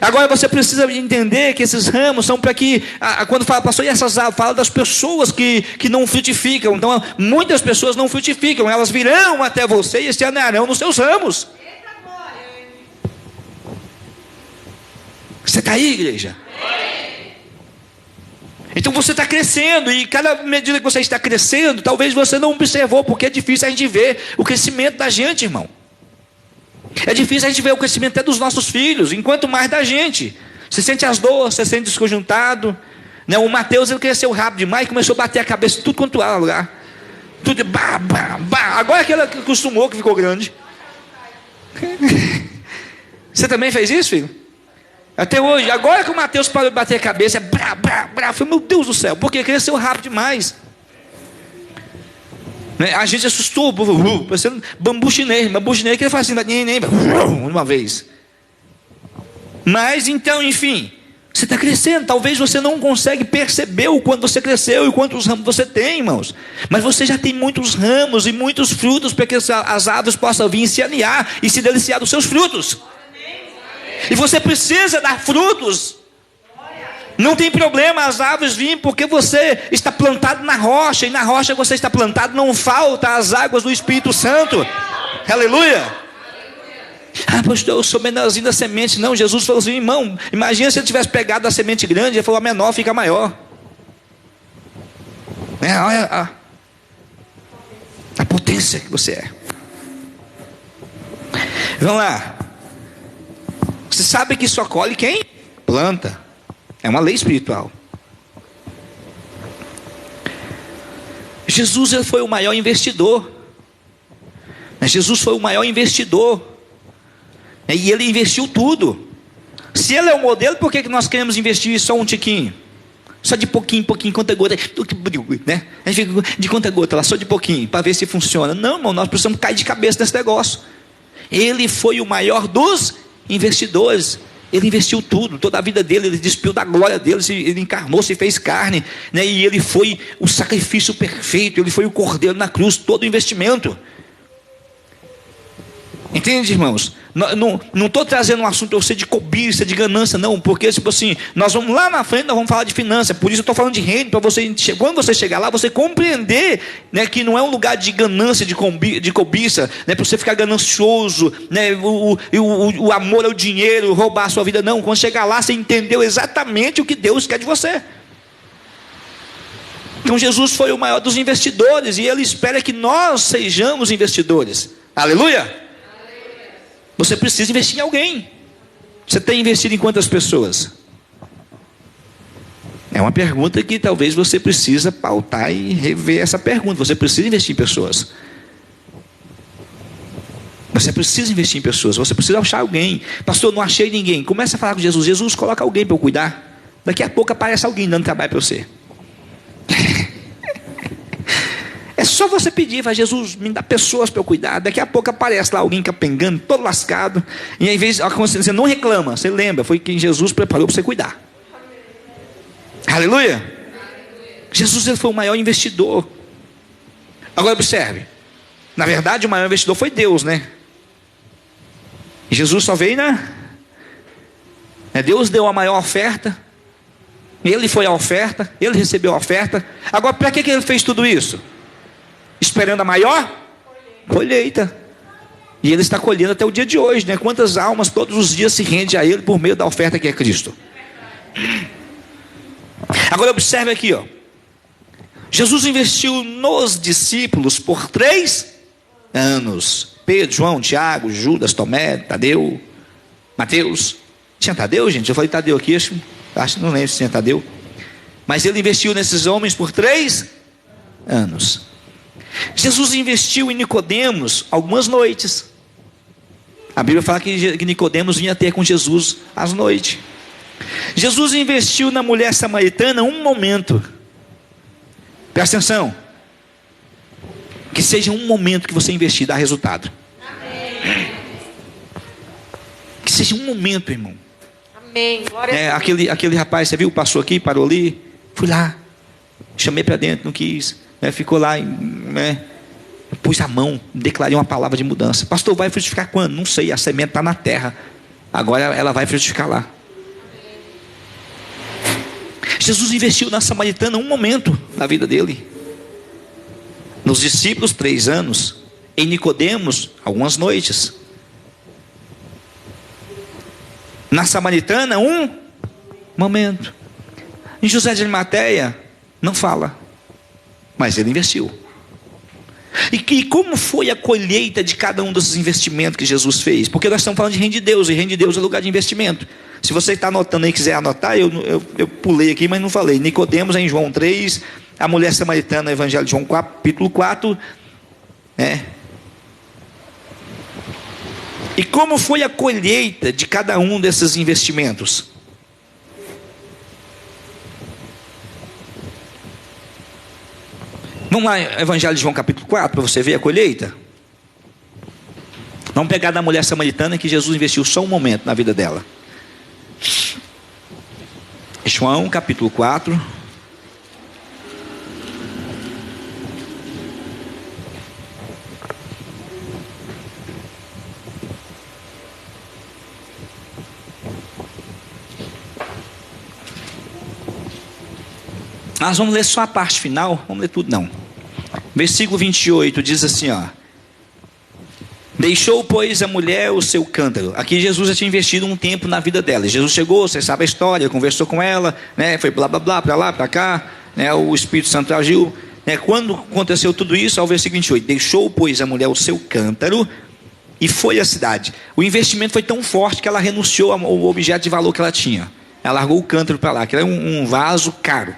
Agora você precisa entender que esses ramos são para que, quando fala, pastor, e essas aves, fala das pessoas que não frutificam. Então muitas pessoas não frutificam, elas virão até você e se anarão nos seus ramos. Você está aí, igreja? Então você está crescendo, e cada medida que você está crescendo, talvez você não observou, porque é difícil a gente ver o crescimento da gente, irmão. É difícil a gente ver o crescimento até dos nossos filhos, enquanto mais da gente. Você sente as dores, você sente desconjuntado, né? O Mateus, ele cresceu rápido demais, começou a bater a cabeça em tudo quanto é lugar. Tudo bah, bah, bah. Agora aquele que acostumou, que ficou grande. Você também fez isso, filho? Até hoje, agora que o Mateus parou de bater a cabeça, é brá, brá, brá. Eu falei, meu Deus do céu, porque cresceu rápido demais. A gente assustou, parecendo bambu chinês que ele faz assim, uma vez. Mas então, enfim, você está crescendo. Talvez você não consegue perceber o quanto você cresceu e quantos ramos você tem, irmãos. Mas você já tem muitos ramos e muitos frutos para que as aves possam vir se aninhar e se deliciar dos seus frutos. E você precisa dar frutos. Não tem problema as aves virem, porque você está plantado na rocha, e na rocha você está plantado, não falta as águas do Espírito Santo. Aleluia. Ah, pastor, eu sou menorzinho da semente. Não, Jesus falou assim, irmão, imagina se ele tivesse pegado a semente grande. Ele falou, a menor fica maior. Olha a potência que você é. Vamos lá. Você sabe que só colhe quem? Planta. É uma lei espiritual. Jesus, ele foi o maior investidor. Jesus foi o maior investidor. E ele investiu tudo. Se ele é o modelo, por que nós queremos investir só um tiquinho? Só de pouquinho, conta gota, né? A gente fica de conta gota lá, só de pouquinho, para ver se funciona. Não, irmão, nós precisamos cair de cabeça nesse negócio. Ele foi o maior dos investidores. Ele investiu tudo, toda a vida dele, ele despiu da glória dele, ele encarnou, se fez carne, né? E ele foi o sacrifício perfeito, ele foi o cordeiro na cruz, todo o investimento. Entende, irmãos? Não estou trazendo um assunto para você de cobiça, de ganância, não, porque tipo assim, nós vamos lá na frente, nós vamos falar de finanças, por isso eu estou falando de reino, para você, quando você chegar lá, você compreender, né, que não é um lugar de ganância, de cobiça, né, para você ficar ganancioso, né, o amor ao dinheiro, roubar a sua vida, não. Quando chegar lá, você entendeu exatamente o que Deus quer de você. Então Jesus foi o maior dos investidores, e Ele espera que nós sejamos investidores. Aleluia! Você precisa investir em alguém. Você tem investido em quantas pessoas? É uma pergunta que talvez você precisa pautar e rever essa pergunta. Você precisa investir em pessoas. Você precisa investir em pessoas. Você precisa achar alguém. Pastor, não achei ninguém. Começa a falar com Jesus. Jesus, coloca alguém para eu cuidar. Daqui a pouco aparece alguém dando trabalho para você. É só você pedir, vai, Jesus, me dá pessoas para eu cuidar. Daqui a pouco aparece lá alguém capengando, todo lascado. E ao invés de você não reclama, você lembra, foi quem Jesus preparou para você cuidar. Aleluia. Jesus, ele foi o maior investidor. Agora observe. Na verdade, o maior investidor foi Deus, né? E Jesus só veio, né? Deus deu a maior oferta. Ele foi a oferta. Ele recebeu a oferta. Agora, para que ele fez tudo isso? Esperando a maior colheita. E ele está colhendo até o dia de hoje, né? Quantas almas todos os dias se rendem a ele por meio da oferta que é Cristo. Agora observe aqui, ó. Jesus investiu nos discípulos por 3 anos. Pedro, João, Tiago, Judas, Tomé, Tadeu, Mateus. Tinha Tadeu, gente? Eu falei Tadeu aqui, acho que não lembro se tinha Tadeu. Mas ele investiu nesses homens por 3 anos. Jesus investiu em Nicodemos algumas noites. A Bíblia fala que Nicodemos vinha ter com Jesus às noites. Jesus investiu na mulher samaritana um momento. Presta atenção. Que seja um momento que você investir, dá resultado. Amém. Que seja um momento, irmão. Amém. Glória a Deus. Aquele rapaz, você viu, passou aqui, parou ali. Fui lá, chamei para dentro, não quis, ficou lá, pus a mão, declarei uma palavra de mudança. Pastor, vai frutificar quando? Não sei, a semente está na terra. Agora ela vai frutificar lá. Jesus investiu na samaritana um momento na vida dele. Nos discípulos 3 anos. Em Nicodemos algumas noites. Na samaritana um momento. Em José de Arimateia não fala, mas ele investiu. E como foi a colheita de cada um desses investimentos que Jesus fez? Porque nós estamos falando de reino de Deus, e reino de Deus é lugar de investimento. Se você está anotando aí, quiser anotar, eu pulei aqui, mas não falei. Nicodemos em João 3, a mulher samaritana no Evangelho de João 4, capítulo 4. E como foi a colheita de cada um desses investimentos? Vamos lá, Evangelho de João capítulo 4, para você ver a colheita. Vamos pegar da mulher samaritana que Jesus investiu só um momento na vida dela. João capítulo 4. Nós vamos ler só a parte final, vamos ler tudo não. Versículo 28 diz assim, ó. Deixou, pois, a mulher o seu cântaro. Aqui Jesus já tinha investido um tempo na vida dela. Jesus chegou, você sabe a história, conversou com ela, foi blá blá blá, para lá, para cá, o Espírito Santo agiu. Quando aconteceu tudo isso, ao versículo 28, deixou, pois, a mulher o seu cântaro e foi à cidade. O investimento foi tão forte que ela renunciou ao objeto de valor que ela tinha. Ela largou o cântaro para lá, que era um vaso caro.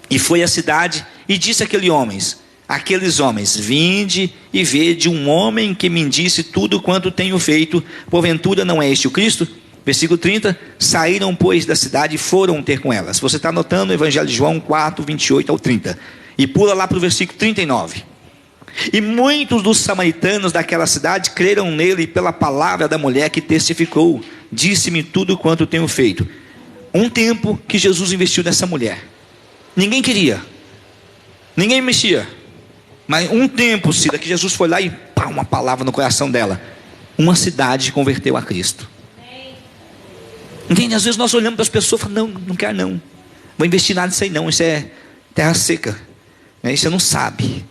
E foi à cidade e disse àqueles homens, vinde e vede um homem que me disse tudo quanto tenho feito, porventura não é este o Cristo? Versículo 30, saíram pois da cidade e foram ter com ela. Se você está anotando o Evangelho de João 4, 28 ao 30, e pula lá para o versículo 39. E muitos dos samaritanos daquela cidade creram nele pela palavra da mulher que testificou, disse-me tudo quanto tenho feito. Um tempo que Jesus investiu nessa mulher. Ninguém queria, ninguém mexia, mas um tempo, Cida, que Jesus foi lá e pá, uma palavra no coração dela, uma cidade converteu a Cristo. Entende? Às vezes nós olhamos para as pessoas e falamos, não quero não, vou investir nada nisso aí não, isso é terra seca, isso você não sabe.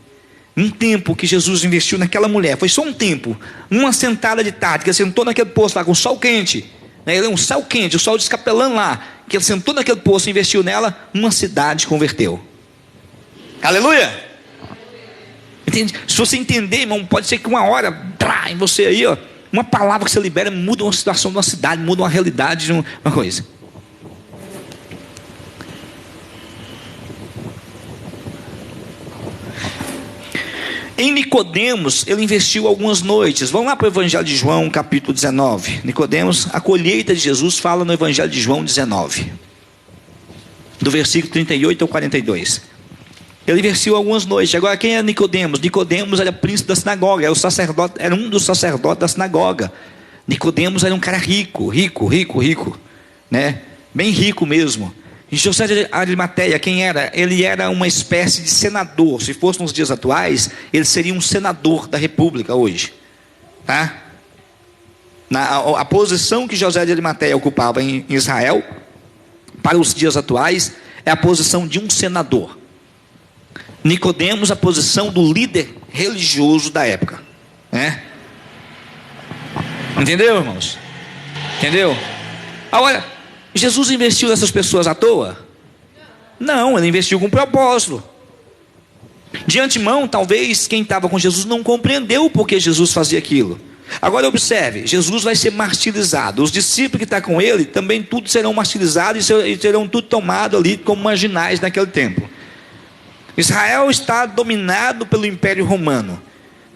Um tempo que Jesus investiu naquela mulher, foi só um tempo, uma sentada de tarde, que ele sentou naquele poço lá com o sol quente, um sol quente, o sol descapelando lá, que ele sentou naquele poço e investiu nela, uma cidade converteu. Aleluia! Entende? Se você entender, irmão, pode ser que uma hora, em você aí, ó, uma palavra que você libera, muda uma situação de uma cidade, muda uma realidade de uma coisa. Em Nicodemos, ele investiu algumas noites. Vamos lá para o Evangelho de João, capítulo 19. Nicodemos, a colheita de Jesus, fala no Evangelho de João 19, do versículo 38 ao 42. Ele investiu algumas noites. Agora, quem é Nicodemos? Nicodemos era príncipe da sinagoga, era um dos sacerdotes da sinagoga. Nicodemos era um cara rico, né? Bem rico mesmo. E José de Arimateia, quem era? Ele era uma espécie de senador. Se fosse nos dias atuais, ele seria um senador da república hoje, tá? A posição que José de Arimateia ocupava em Israel, para os dias atuais, é a posição de um senador. Nicodemos, a posição do líder religioso da época, né? Entendeu, irmãos? Entendeu? Agora, Jesus investiu nessas pessoas à toa? Não, ele investiu com propósito. De antemão, talvez quem estava com Jesus não compreendeu por que Jesus fazia aquilo. Agora observe, Jesus vai ser martirizado. Os discípulos que estão com ele também todos serão martirizados e serão tudo tomado ali como marginais naquele tempo. Israel está dominado pelo Império Romano.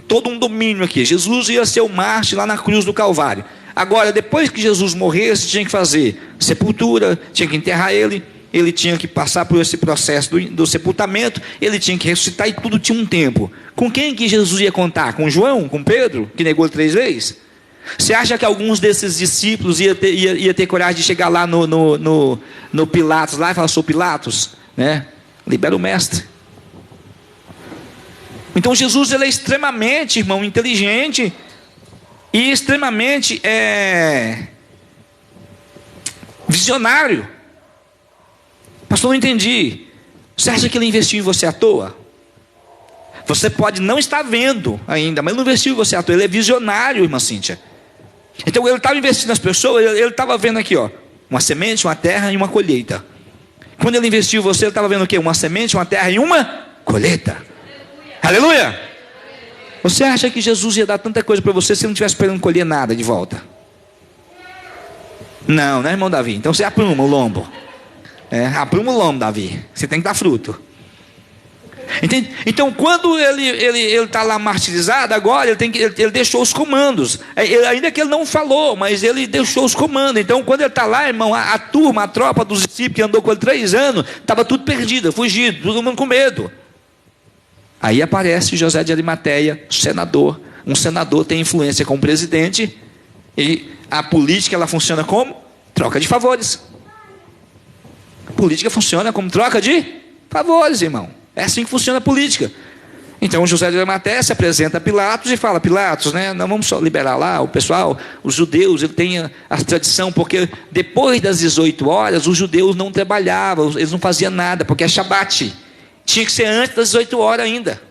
Todo um domínio aqui. Jesus ia ser o mártir lá na cruz do Calvário. Agora, depois que Jesus morresse, tinha que fazer sepultura, tinha que enterrar ele, ele tinha que passar por esse processo do sepultamento, ele tinha que ressuscitar, e tudo tinha um tempo. Com quem que Jesus ia contar? Com João? Com Pedro, que negou 3 vezes? Você acha que alguns desses discípulos ia ter coragem de chegar lá no Pilatos, lá e falar: sou Pilatos, né? Libera o mestre. Então Jesus, ele é extremamente, irmão, inteligente e extremamente visionário. Pastor, não entendi. Você acha que ele investiu em você à toa? Você pode não estar vendo ainda, mas ele não investiu em você à toa. Ele é visionário, irmã Cíntia. Então ele estava investindo nas pessoas. Ele estava vendo aqui, ó, uma semente, uma terra e uma colheita. Quando ele investiu em você, ele estava vendo o quê? Uma semente, uma terra e uma colheita. Aleluia! Você acha que Jesus ia dar tanta coisa para você se não estivesse esperando colher nada de volta? Não, né, irmão Davi? Então você apruma o lombo. Apruma o lombo, Davi. Você tem que dar fruto. Entende? Então, quando ele está lá martirizado, agora ele deixou os comandos. Ainda que ele não falou, mas ele deixou os comandos. Então, quando ele está lá, irmão, a turma, a tropa dos discípulos que andou com ele 3 anos, estava tudo perdido, fugido, todo mundo com medo. Aí aparece José de Arimateia, senador. Um senador tem influência com o presidente, e a política, ela funciona como? Troca de favores. A política funciona como troca de favores, irmão. É assim que funciona a política. Então José de Arimateia se apresenta a Pilatos e fala: Pilatos, né, não vamos só liberar lá o pessoal, os judeus, ele tem a tradição, porque depois das 18 horas os judeus não trabalhavam, eles não faziam nada, porque é Shabat. Tinha que ser antes das 18 horas ainda.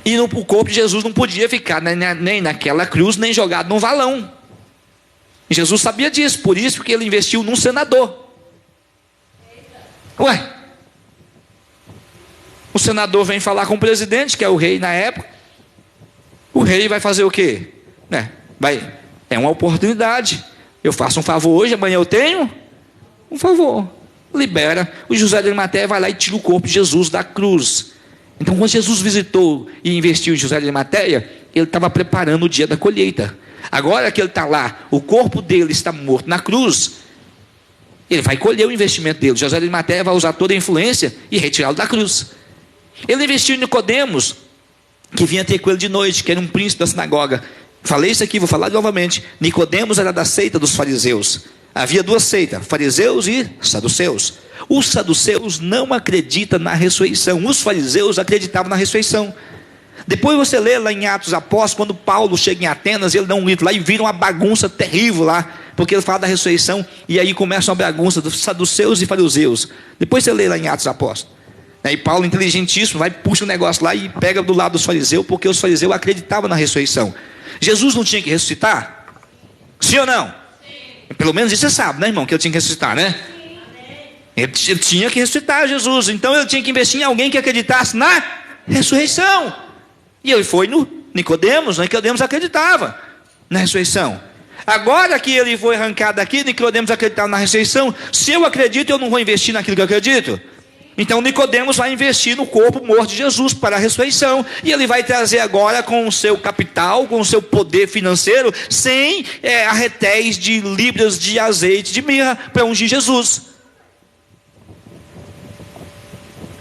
E o corpo de Jesus não podia ficar nem naquela cruz, nem jogado num valão. E Jesus sabia disso, por isso que ele investiu num senador. Ué, o senador vem falar com o presidente, que é o rei na época. O rei vai fazer o quê? É uma oportunidade. Eu faço um favor hoje, amanhã eu tenho um favor. Libera. O José de Arimateia vai lá e tira o corpo de Jesus da cruz. Então, quando Jesus visitou e investiu em José de Arimateia, ele estava preparando o dia da colheita. Agora que ele está lá, o corpo dele está morto na cruz, ele vai colher o investimento dele. José de Arimateia vai usar toda a influência e retirá-lo da cruz. Ele investiu em Nicodemos, que vinha ter com ele de noite, que era um príncipe da sinagoga. Falei isso aqui, vou falar novamente. Nicodemos era da seita dos fariseus. Havia 2 seitas, fariseus e saduceus. Os saduceus não acreditam na ressurreição. Os fariseus acreditavam na ressurreição. Depois você lê lá em Atos Apóstolos, quando Paulo chega em Atenas, ele dá um grito lá e vira uma bagunça terrível lá, porque ele fala da ressurreição, e aí começa uma bagunça dos saduceus e fariseus. Depois você lê lá em Atos Apóstolos. E Paulo, inteligentíssimo, vai, puxa o negócio lá e pega do lado dos fariseus, porque os fariseus acreditavam na ressurreição. Jesus não tinha que ressuscitar? Sim ou não? Sim. Pelo menos isso você sabe, né, irmão? Que ele tinha que ressuscitar, né? Ele tinha que ressuscitar Jesus. Então ele tinha que investir em alguém que acreditasse na ressurreição. E ele foi no Nicodemos. Nicodemos acreditava na ressurreição. Agora que ele foi arrancado daqui, Nicodemos acreditava na ressurreição. Se eu acredito, eu não vou investir naquilo que eu acredito. Então Nicodemos vai investir no corpo morto de Jesus para a ressurreição, e ele vai trazer agora com o seu capital, com o seu poder financeiro, 100 arretéis de libras de azeite de mirra para ungir Jesus.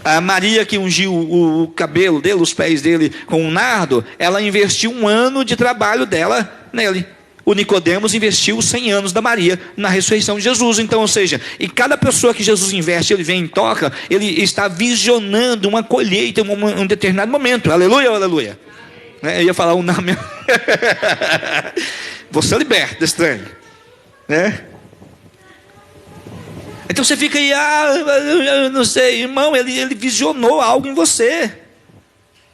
A Maria que ungiu o cabelo dele, os pés dele com um nardo, ela investiu 1 ano de trabalho dela nele. O Nicodemos investiu 100 anos da Maria na ressurreição de Jesus. Então, ou seja, e cada pessoa que Jesus investe, ele vem e toca, ele está visionando uma colheita em um determinado momento. Aleluia, aleluia. Eu ia falar um nome. Você liberta desse trem, né? Então você fica aí, eu não sei, irmão, ele visionou algo em você.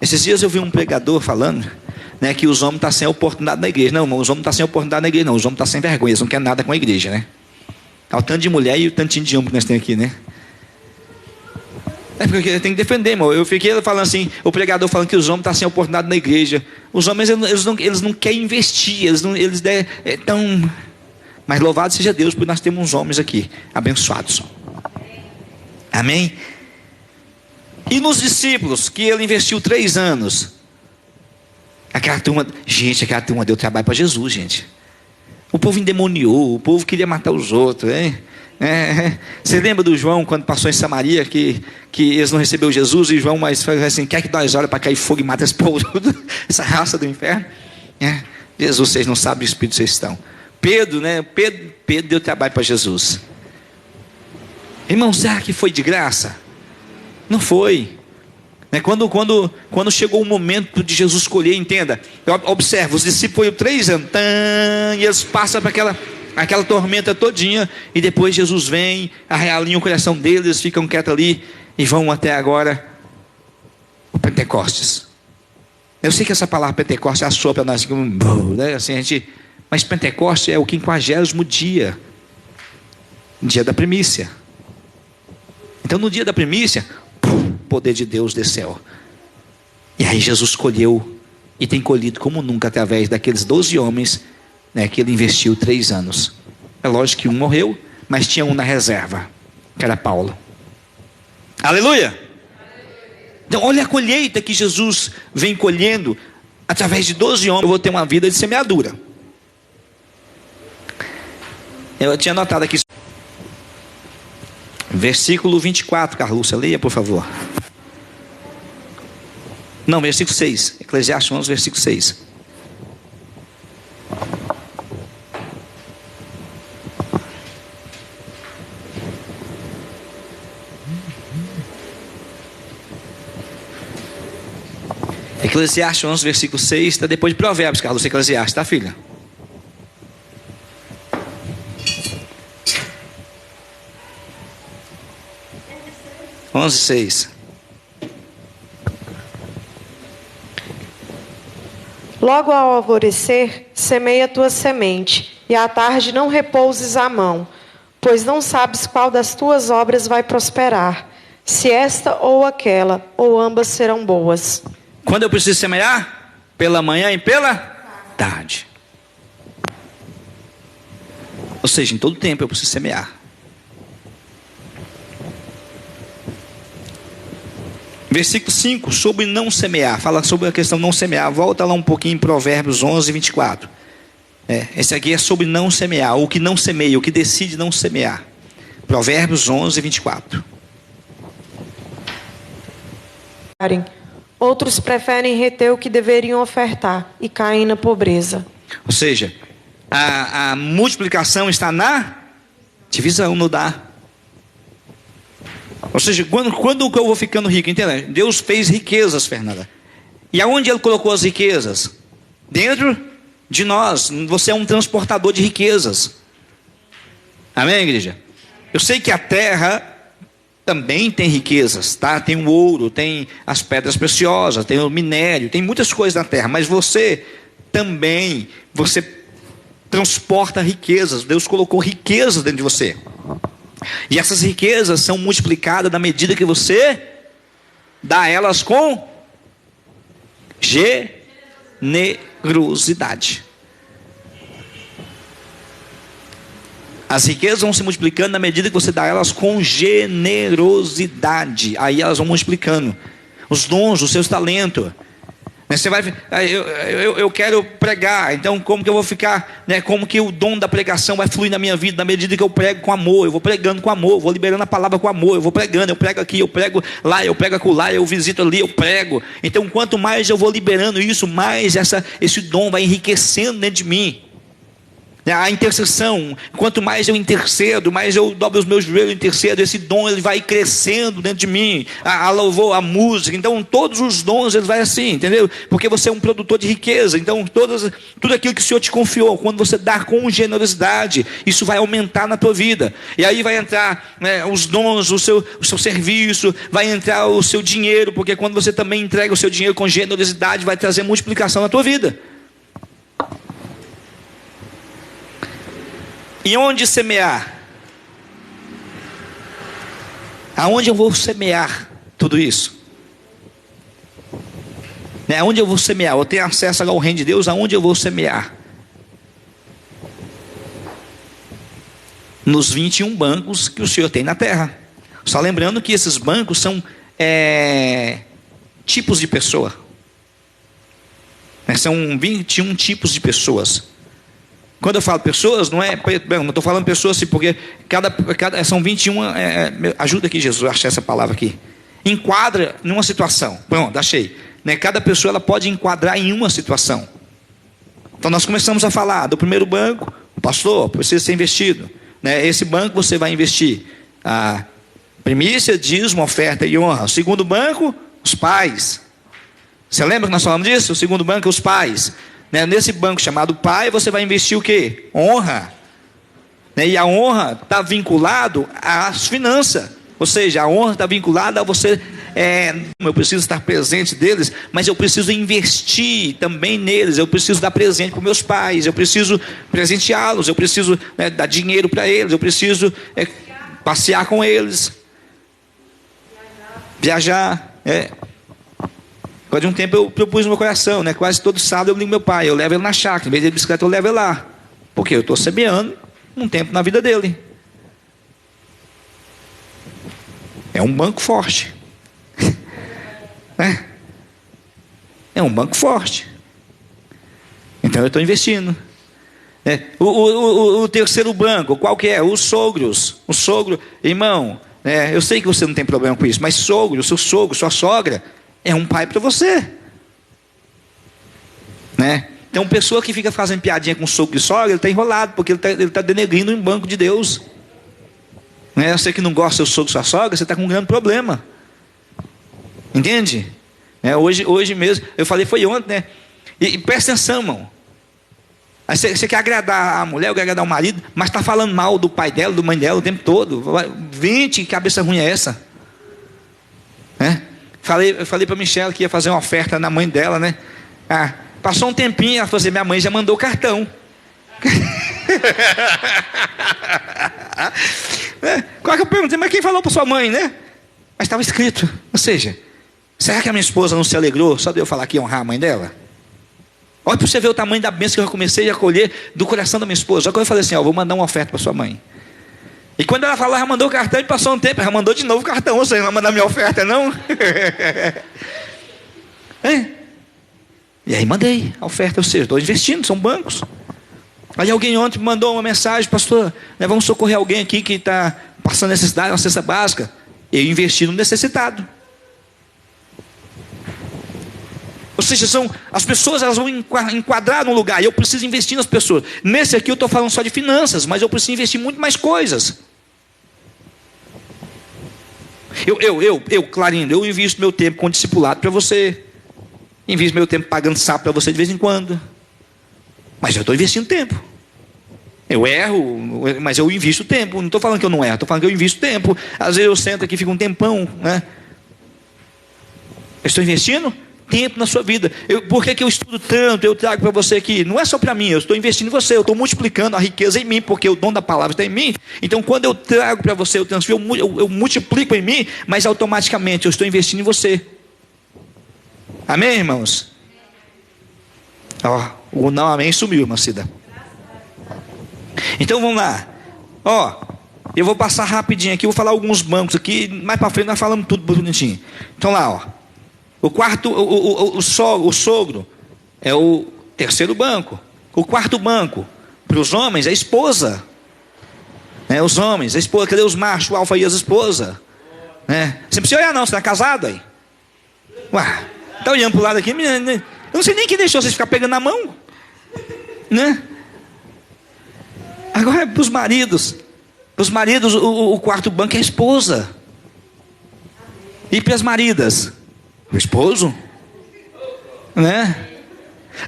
Esses dias eu vi um pregador falando, né, que os homens estão sem oportunidade na igreja. Não, irmão, os homens não estão sem oportunidade na igreja, não. Os homens estão sem vergonha, eles não querem nada com a igreja, né? Há o tanto de mulher e o tantinho de homem que nós temos aqui, né? É porque tem que defender, irmão. Eu fiquei falando assim, o pregador falando que os homens estão sem oportunidade na igreja. Os homens, eles não querem investir, eles estão... Mas louvado seja Deus, porque nós temos uns homens aqui, abençoados. Amém? E nos discípulos, que ele investiu 3 anos. Aquela turma deu trabalho para Jesus, gente. O povo endemoniou, o povo queria matar os outros, hein? Você lembra do João, quando passou em Samaria, que eles não receberam Jesus, e João mais falou assim, quer que nós olhem para cair fogo e mata esse povo, essa raça do inferno? Jesus, vocês não sabem o espírito que vocês estão. Pedro deu trabalho para Jesus. Irmão, será que foi de graça? Não foi. Quando chegou o momento de Jesus escolher, entenda, observa, os discípulos foram 3 anos, e eles passam para aquela tormenta todinha, e depois Jesus vem, realinha o coração deles, eles ficam quietos ali, e vão até agora, o Pentecostes. Eu sei que essa palavra Pentecostes assoa para nós, né? Assim, mas Pentecostes é o 50º dia da primícia. Então no dia da primícia, o poder de Deus desceu. E aí Jesus escolheu, e tem colhido como nunca, através daqueles 12 homens, né, que ele investiu 3 anos. É lógico que um morreu, mas tinha um na reserva, que era Paulo. Aleluia! Então olha a colheita que Jesus vem colhendo, através de 12 homens. Eu vou ter uma vida de semeadura. Eu tinha anotado aqui. Versículo 24, Carlúcia, leia por favor. Não, versículo 6. Eclesiastes 11, versículo 6. Eclesiastes 11, versículo 6. Está depois de Provérbios, Carlúcia, Eclesiastes, tá, filha? Onze, 6. Logo ao alvorecer, semeia tua semente, e à tarde não repouses a mão, pois não sabes qual das tuas obras vai prosperar, se esta ou aquela, ou ambas serão boas. Quando eu preciso semear? Pela manhã e pela tarde. Ou seja, em todo tempo eu preciso semear. Versículo 5, sobre não semear. Fala sobre a questão não semear. Volta lá um pouquinho em Provérbios 11, 24. Esse aqui é sobre não semear. O que não semeia, o que decide não semear. Provérbios 11, 24. Outros preferem reter o que deveriam ofertar e caem na pobreza. Ou seja, a multiplicação está na divisão, no dar. Ou seja, quando eu vou ficando rico, entende? Deus fez riquezas, Fernanda. E aonde Ele colocou as riquezas? Dentro de nós. Você é um transportador de riquezas. Amém, igreja? Eu sei que a terra também tem riquezas, tá? Tem o ouro, tem as pedras preciosas, tem o minério, tem muitas coisas na terra. Mas você também, você transporta riquezas. Deus colocou riquezas dentro de você. E essas riquezas são multiplicadas na medida que você dá elas com generosidade. As riquezas vão se multiplicando na medida que você dá elas com generosidade. Aí elas vão multiplicando. Os dons, os seus talentos. Você vai, eu quero pregar, então como que eu vou ficar, como que o dom da pregação vai fluir na minha vida, na medida que eu prego com amor, eu vou pregando com amor, eu vou liberando a palavra com amor, eu vou pregando, eu prego aqui, eu prego lá, eu prego acolá, eu visito ali, eu prego. Então quanto mais eu vou liberando isso, mais esse dom vai enriquecendo dentro de mim. A intercessão, quanto mais eu intercedo, mais eu dobro os meus joelhos e intercedo, esse dom ele vai crescendo dentro de mim, a louvor, a música, então todos os dons ele vai assim, entendeu? Porque você é um produtor de riqueza, então tudo aquilo que o Senhor te confiou, quando você dá com generosidade, isso vai aumentar na tua vida, e aí vai entrar os dons, o seu serviço, vai entrar o seu dinheiro, porque quando você também entrega o seu dinheiro com generosidade, vai trazer multiplicação na tua vida. E onde semear? Aonde eu vou semear tudo isso? Aonde eu vou semear? Eu tenho acesso ao reino de Deus, aonde eu vou semear? Nos 21 bancos que o Senhor tem na terra. Só lembrando que esses bancos são tipos de pessoa. São 21 tipos de pessoas. Quando eu falo pessoas, não estou falando pessoas assim, porque são 21, ajuda aqui Jesus, achei essa palavra aqui. Enquadra numa situação, pronto, achei. Cada pessoa ela pode enquadrar em uma situação. Então nós começamos a falar do primeiro banco, o pastor, precisa ser investido. Esse banco você vai investir a primícia, dízimo, oferta e honra. O segundo banco, os pais. Você lembra que nós falamos disso? O segundo banco, os pais. Nesse banco chamado pai, você vai investir o quê? Honra. E a honra está vinculado às finanças. Ou seja, a honra está vinculada a você. Eu preciso estar presente deles, mas eu preciso investir também neles. Eu preciso dar presente para os meus pais. Eu preciso presenteá-los. Eu preciso dar dinheiro para eles. Eu preciso passear com eles. Viajar. Depois de um tempo eu propus no meu coração, quase todo sábado eu ligo meu pai, eu levo ele na chácara, em vez de bicicleta eu levo ele lá, porque eu estou semeando um tempo na vida dele. É um banco forte. É um banco forte. Então eu estou investindo. O terceiro banco, qual que é? Os sogros. O sogro, irmão, eu sei que você não tem problema com isso, mas sogro, seu sogro, sua sogra, é um pai para você. Então pessoa que fica fazendo piadinha com sogro e sogra, ele está enrolado, porque ele está denegrindo um banco de Deus. Você que não gosta do seu sogro e sua sogra, você está com um grande problema. Entende? Hoje mesmo, eu falei, foi ontem, e presta atenção, irmão. Aí você quer agradar a mulher, quer agradar o marido, mas está falando mal do pai dela, da mãe dela o tempo todo. 20, que cabeça ruim é essa? Eu falei para a Michelle que ia fazer uma oferta na mãe dela, passou um tempinho, ela falou assim, minha mãe já mandou o cartão. Qual que eu perguntei, mas quem falou para sua mãe, Mas estava escrito. Ou seja, será que a minha esposa não se alegrou só de eu falar que ia honrar a mãe dela? Olha para você ver o tamanho da bênção que eu comecei a colher do coração da minha esposa. Só que eu falei assim, vou mandar uma oferta para sua mãe. E quando ela falou, ela mandou o cartão e passou um tempo, ela mandou de novo o cartão. Você não vai mandar minha oferta, não? E aí mandei a oferta, ou seja, estou investindo, são bancos. Aí alguém ontem me mandou uma mensagem, pastor, vamos socorrer alguém aqui que está passando necessidade, uma cesta básica. Eu investi no necessitado. Ou seja, as pessoas elas vão enquadrar num lugar, e eu preciso investir nas pessoas. Nesse aqui eu estou falando só de finanças, mas eu preciso investir muito mais coisas. Clarindo, eu invisto meu tempo com discipulado para você, invisto meu tempo pagando sapo para você de vez em quando, mas eu estou investindo tempo. Eu erro, mas eu invisto tempo. Não estou falando que eu não erro, estou falando que eu invisto tempo. Às vezes eu sento aqui e fico um tempão, Eu estou investindo tempo na sua vida. Por que eu estudo tanto? Eu trago para você aqui. Não é só para mim, eu estou investindo em você. Eu estou multiplicando a riqueza em mim, porque o dom da palavra está em mim. Então quando eu trago para você, eu multiplico em mim, mas automaticamente eu estou investindo em você. Amém, irmãos? O não amém sumiu, irmã Cida. Então vamos lá. Ó, eu vou passar rapidinho aqui, vou falar alguns bancos aqui, mais para frente nós falamos tudo bonitinho. Então lá, ó. O quarto, o sogro é o terceiro banco. O quarto banco, para os homens, é a esposa. Os homens, a esposa, cadê os machos, o alfa e as esposas? Você não precisa olhar não, você está casado aí. Ué, está olhando para o lado aqui, eu não sei nem quem deixou vocês ficar pegando na mão. Agora, para os maridos, o quarto banco é a esposa. E para as maridas, o esposo.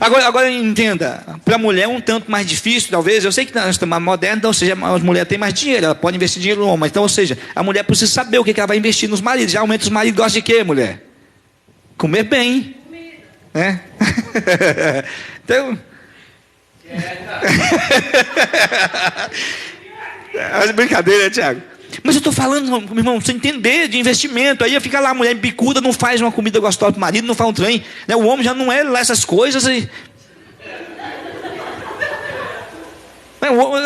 Agora entenda, para a mulher é um tanto mais difícil, talvez. Eu sei que nós estamos mais modernos, então, ou seja, a mulher tem mais dinheiro, ela pode investir dinheiro no homem. Então, ou seja, a mulher precisa saber o que ela vai investir nos maridos. Geralmente os maridos gostam de quê, mulher? Comer bem. Então. É brincadeira, Tiago. Mas eu estou falando, meu irmão, você entender de investimento. Aí fica lá, a mulher bicuda, não faz uma comida gostosa para o marido, não faz um trem. O homem já não é lá essas coisas.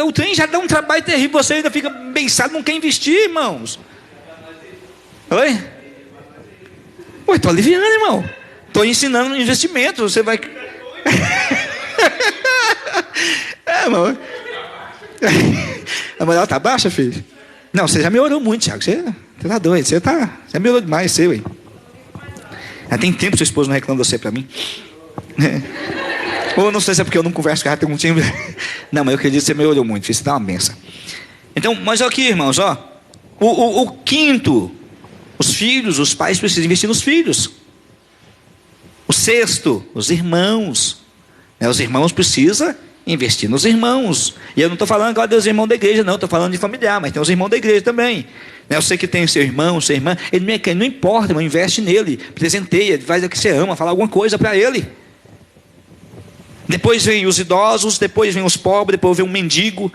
O trem já dá um trabalho terrível. Você ainda fica pensado, não quer investir, irmãos. Oi? Estou aliviando, irmão. Estou ensinando investimento. Você vai. Irmão. A moral está baixa, filho? Não, você já melhorou muito, Tiago. Você tá doido. Você melhorou demais, seu, hein? Já tem tempo que sua esposa não reclama de você para mim. Ou não sei se é porque eu não converso com ela, tem um time. Não, mas eu acredito que você melhorou muito, filho. Você dá uma benção. Então, mas aqui, irmãos, ó. O quinto, os filhos, os pais precisam investir nos filhos. O sexto, os irmãos. Os irmãos precisam investir nos irmãos. E eu não estou falando agora dos irmãos da igreja, não. Estou falando de familiar, mas tem os irmãos da igreja também. Eu sei que tem o seu irmão, sua irmã. Ele não importa, irmão, investe nele. Presenteia, faz o que você ama, fala alguma coisa para ele. Depois vem os idosos, depois vem os pobres, depois vem um mendigo.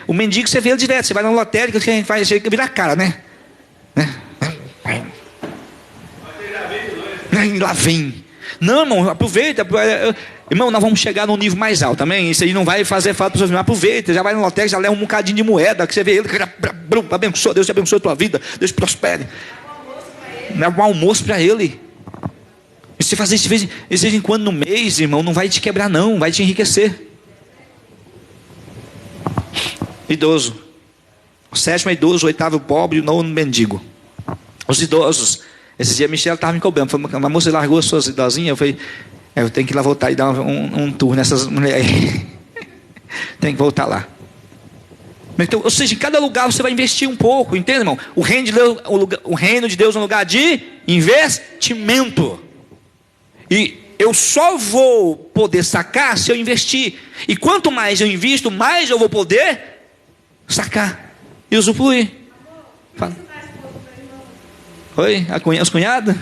O mendigo você vê ele direto. Você vai na lotérica, que a gente faz, você vira a cara, Lá vem. Não, irmão, aproveita. Irmão, nós vamos chegar num nível mais alto também. Isso aí não vai fazer falta para os irmãos. Aproveita, já vai no lotérica, já leva um bocadinho de moeda, que você vê ele, abençoa, Deus te abençoe a tua vida, Deus te prospere. Leva um almoço para ele. E você fazer isso de vez em quando no mês, irmão, não vai te quebrar não, vai te enriquecer. Idoso. O sétimo é idoso, o oitavo é pobre e o nono mendigo. Os idosos. Esse dia a Michelle estava me cobrando. Falei, a moça largou as suas idosinhas. Eu falei, eu tenho que ir lá voltar e dar um tour nessas mulheres. Tem que voltar lá. Então, ou seja, em cada lugar você vai investir um pouco, entende, irmão? O reino de Deus é um lugar de investimento. E eu só vou poder sacar se eu investir. E quanto mais eu invisto, mais eu vou poder sacar e usufruir. Fala. Oi? As cunhadas?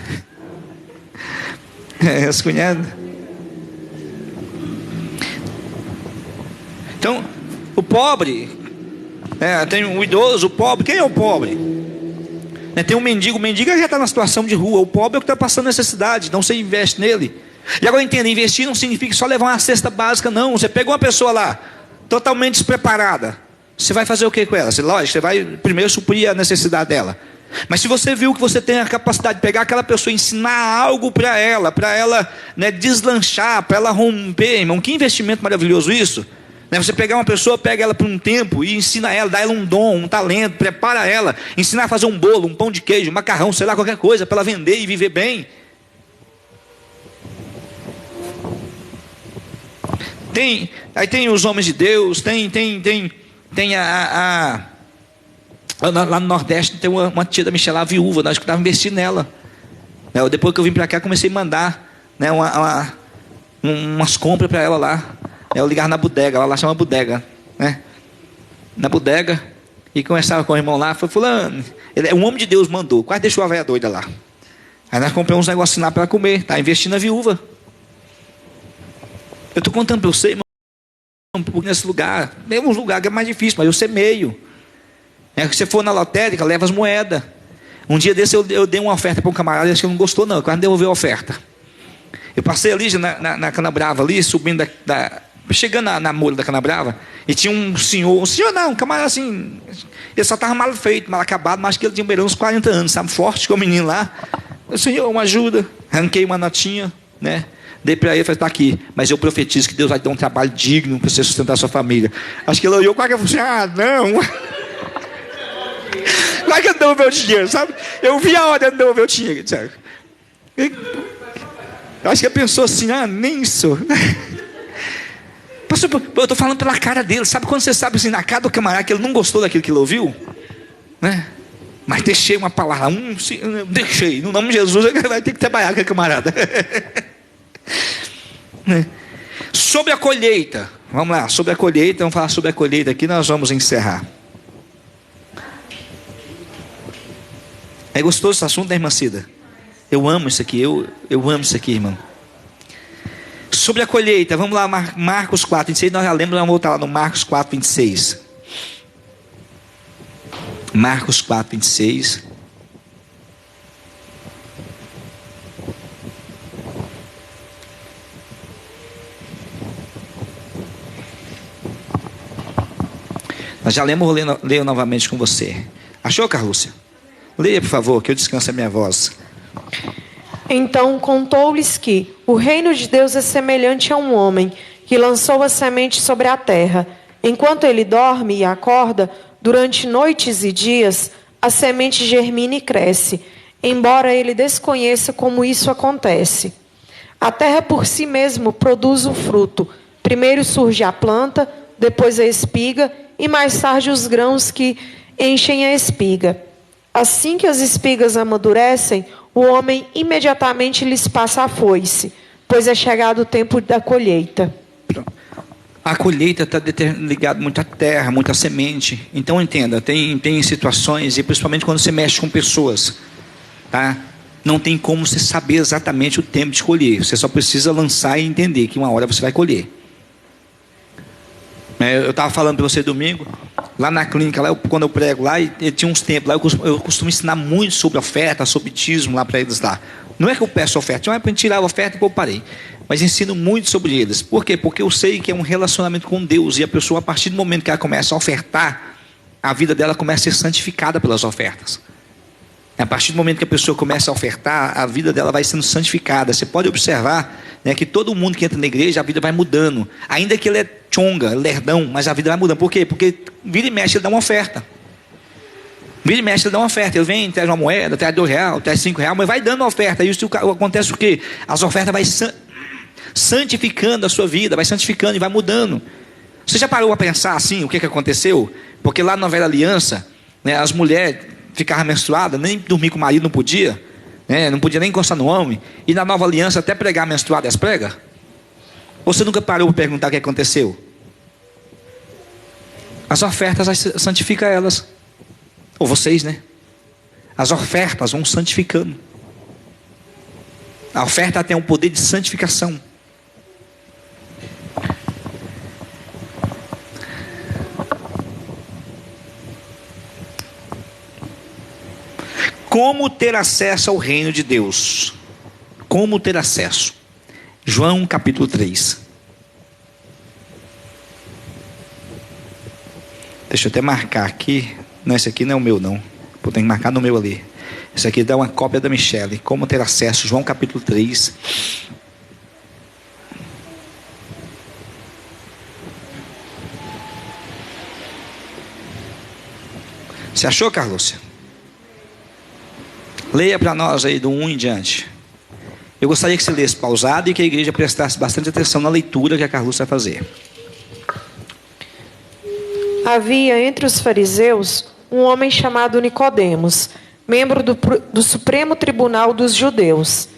As cunhadas. Então, o pobre, tem o idoso, o pobre. Quem é o pobre? Tem um mendigo. O mendigo já está na situação de rua. O pobre é o que está passando necessidade. Então você investe nele. E agora entenda, investir não significa só levar uma cesta básica, não. Você pegou uma pessoa lá, totalmente despreparada. Você vai fazer o que com ela? Lógico, você vai primeiro suprir a necessidade dela. Mas se você viu que você tem a capacidade de pegar aquela pessoa e ensinar algo para ela, deslanchar, para ela romper, irmão, que investimento maravilhoso isso. Você pegar uma pessoa, pega ela por um tempo e ensina ela, dá ela um dom, um talento, prepara ela, ensinar a fazer um bolo, um pão de queijo, um macarrão, sei lá, qualquer coisa, para ela vender e viver bem. Aí tem os homens de Deus, lá no Nordeste tem uma tia da Michelle, a viúva, nós que estávamos investindo nela. Depois que eu vim para cá, comecei a mandar umas compras para ela lá. Eu ligava na bodega, lá chama bodega, na bodega, e conversava com o irmão lá, falei, fulano, um homem de Deus mandou, quase deixou a velha doida lá. Aí nós compramos uns negocinhos lá para ela comer, tá investindo na viúva. Eu estou contando para você, irmão, porque nesse lugar, tem uns lugares que é mais difícil, mas eu semeio. Se você for na lotérica, leva as moedas. Um dia desse eu dei uma oferta para um camarada, acho que ele não gostou não, quase devolveu a oferta. Eu passei ali na Cana Brava, ali, subindo Chegando na Moura da Canabrava, e tinha um camarada assim, ele só estava mal feito, mal acabado, mas acho que ele tinha uns 40 anos, sabe, forte, com o menino lá. Eu, Senhor, uma ajuda, arranquei uma notinha, né, dei para ele, falei, está aqui, mas eu profetizo que Deus vai dar um trabalho digno para você sustentar a sua família. Acho que ele olhou, quase que eu falei, não, vai que eu não devolver o dinheiro, sabe, eu vi a hora de eu devolver o dinheiro, sabe? Eu acho que ele pensou assim, nem isso. Pastor, eu estou falando pela cara dele. Sabe quando você sabe assim, na cara do camarada que ele não gostou daquilo que ele ouviu, né? Mas deixei uma palavra, deixei, no nome de Jesus ele vai ter que trabalhar com aquele camarada. Né? Sobre a colheita, vamos lá, sobre a colheita, vamos falar sobre a colheita aqui, nós vamos encerrar. É gostoso esse assunto, né, irmã Cida? Eu amo isso aqui, eu amo isso aqui, irmão. Sobre a colheita, vamos lá, Marcos 4, 26, nós já lembramos, vamos voltar lá no Marcos 4, 26. Marcos 4, 26. Nós já lemos, leio novamente com você. Achou, Carlúcia? Leia, por favor, que eu descanso a minha voz. Então contou-lhes que o reino de Deus é semelhante a um homem que lançou a semente sobre a terra. Enquanto ele dorme e acorda, durante noites e dias, a semente germina e cresce, embora ele desconheça como isso acontece. A terra por si mesma produz o fruto. Primeiro surge a planta, depois a espiga e mais tarde os grãos que enchem a espiga. Assim que as espigas amadurecem, o homem imediatamente lhes passa a foice, pois é chegado o tempo da colheita. A colheita está ligada muito à terra, muito à semente. Então entenda, tem situações, e principalmente quando você mexe com pessoas, tá? Não tem como você saber exatamente o tempo de colher. Você só precisa lançar e entender que uma hora você vai colher. Eu estava falando para você domingo, lá na clínica, lá quando eu prego lá, e tinha uns tempos lá, eu costumo ensinar muito sobre oferta, sobre dízimo lá para eles lá. Não é que eu peço oferta, não é para tirar a oferta e eu parei. Mas ensino muito sobre eles. Por quê? Porque eu sei que é um relacionamento com Deus, e a pessoa, a partir do momento que ela começa a ofertar, a vida dela começa a ser santificada pelas ofertas. A partir do momento que a pessoa começa a ofertar, a vida dela vai sendo santificada. Você pode observar, né, que todo mundo que entra na igreja, a vida vai mudando. Ainda que ele é chonga, lerdão, mas a vida vai mudando. Por quê? Porque vira e mexe, ele dá uma oferta. Vira e mexe, ele dá uma oferta. Ele vem, traz uma moeda, traz R$2, traz R$5, mas vai dando uma oferta. E isso acontece o quê? As ofertas vai santificando a sua vida, vai santificando e vai mudando. Você já parou a pensar assim, o que aconteceu? Porque lá na Velha Aliança, né, as mulheres ficavam menstruadas, nem dormir com o marido não podia, né, não podia nem encostar no homem. E na Nova Aliança, até pregar menstruada, as prega. Você nunca parou para perguntar o que aconteceu? As ofertas santificam elas. Ou vocês, né? As ofertas vão santificando. A oferta tem um poder de santificação. Como ter acesso ao reino de Deus? Como ter acesso? João capítulo 3. Deixa eu até marcar aqui. Não, esse aqui não é o meu, não. Vou ter que marcar no meu ali. Esse aqui dá uma cópia da Michele. Como ter acesso? João capítulo 3. Você achou, Carlúcia? Leia para nós aí do 1 em diante. Eu gostaria que você lesse pausado e que a igreja prestasse bastante atenção na leitura que a Carlúcia vai fazer. Havia entre os fariseus um homem chamado Nicodemos, membro do Supremo Tribunal dos Judeus.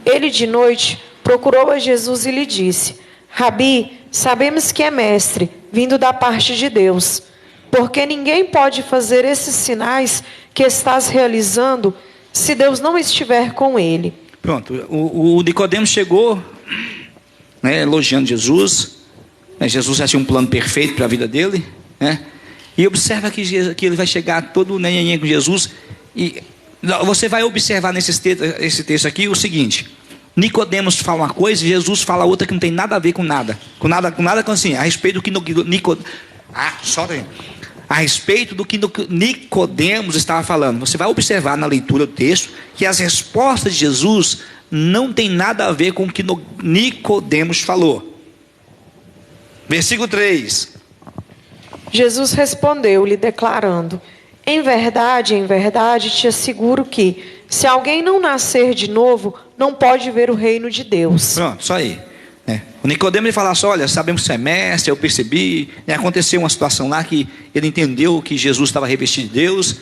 Ele de noite procurou a Jesus e lhe disse: Rabi, sabemos que é mestre, vindo da parte de Deus, porque ninguém pode fazer esses sinais que estás realizando se Deus não estiver com ele. Pronto, o Nicodemos chegou, né, elogiando Jesus, né, Jesus já tinha um plano perfeito para a vida dele, né, e observa que ele vai chegar todo neném com Jesus, e você vai observar esse texto aqui o seguinte: Nicodemos fala uma coisa e Jesus fala outra que não tem nada a ver com nada. Com assim, a respeito do que a respeito do que Nicodemos estava falando. Você vai observar na leitura do texto que as respostas de Jesus não tem nada a ver com o que Nicodemos falou. Versículo 3. Jesus respondeu-lhe, declarando: em verdade, te asseguro que, se alguém não nascer de novo, não pode ver o reino de Deus. Pronto, só aí. O Nicodemo ele fala assim: olha, sabemos que você é mestre, eu percebi. Aconteceu uma situação lá que ele entendeu que Jesus estava revestido de Deus.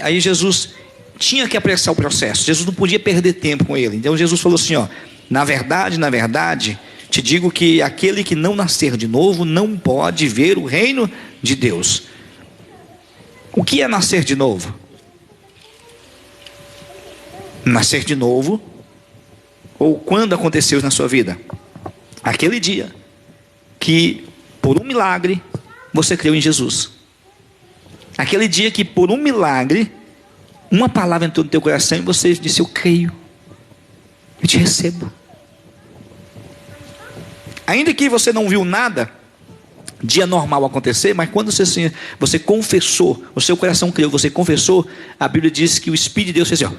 Aí Jesus tinha que apressar o processo. Jesus não podia perder tempo com ele. Então Jesus falou assim: ó, na verdade, te digo que aquele que não nascer de novo não pode ver o reino de Deus. O que é nascer de novo? Nascer de novo, ou quando aconteceu na sua vida? Aquele dia que, por um milagre, você creu em Jesus. Aquele dia que, por um milagre, uma palavra entrou no teu coração e você disse: eu creio, eu te recebo. Ainda que você não viu nada, dia normal acontecer, mas quando você confessou, o seu coração creu, você confessou, a Bíblia diz que o Espírito de Deus fez assim,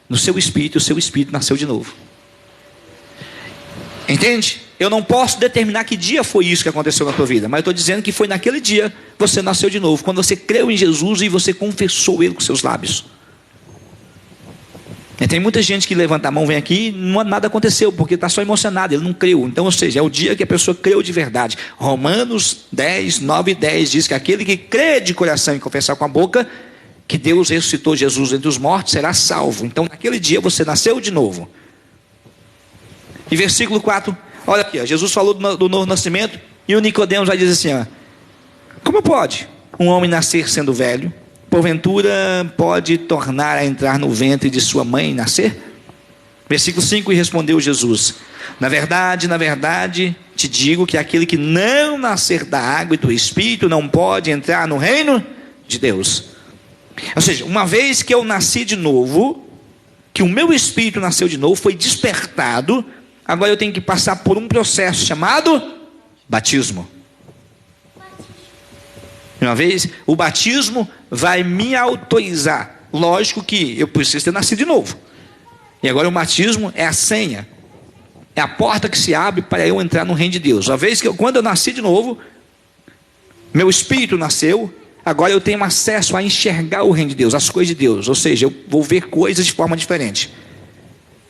no seu espírito, o seu espírito nasceu de novo. Entende? Eu não posso determinar que dia foi isso que aconteceu na tua vida, mas eu estou dizendo que foi naquele dia você nasceu de novo, quando você creu em Jesus e você confessou Ele com seus lábios. E tem muita gente que levanta a mão, vem aqui, nada aconteceu, porque está só emocionado, ele não creu. Então, ou seja, é o dia que a pessoa creu de verdade. Romanos 10, 9 e 10 diz que aquele que crê de coração e confessar com a boca que Deus ressuscitou Jesus entre os mortos será salvo. Então, naquele dia você nasceu de novo. E versículo 4, olha aqui, ó, Jesus falou do novo nascimento, e o Nicodemos vai dizer assim, ó, como pode um homem nascer sendo velho? Porventura pode tornar a entrar no ventre de sua mãe e nascer? Versículo 5, e respondeu Jesus: na verdade, te digo que aquele que não nascer da água e do Espírito não pode entrar no reino de Deus. Ou seja, uma vez que eu nasci de novo, que o meu espírito nasceu de novo, foi despertado, agora eu tenho que passar por um processo chamado batismo. Uma vez, o batismo vai me autorizar. Lógico que eu preciso ter nascido de novo. E agora o batismo é a senha, é a porta que se abre para eu entrar no reino de Deus. Uma vez que quando eu nasci de novo, meu espírito nasceu, agora eu tenho acesso a enxergar o reino de Deus, as coisas de Deus. Ou seja, eu vou ver coisas de forma diferente.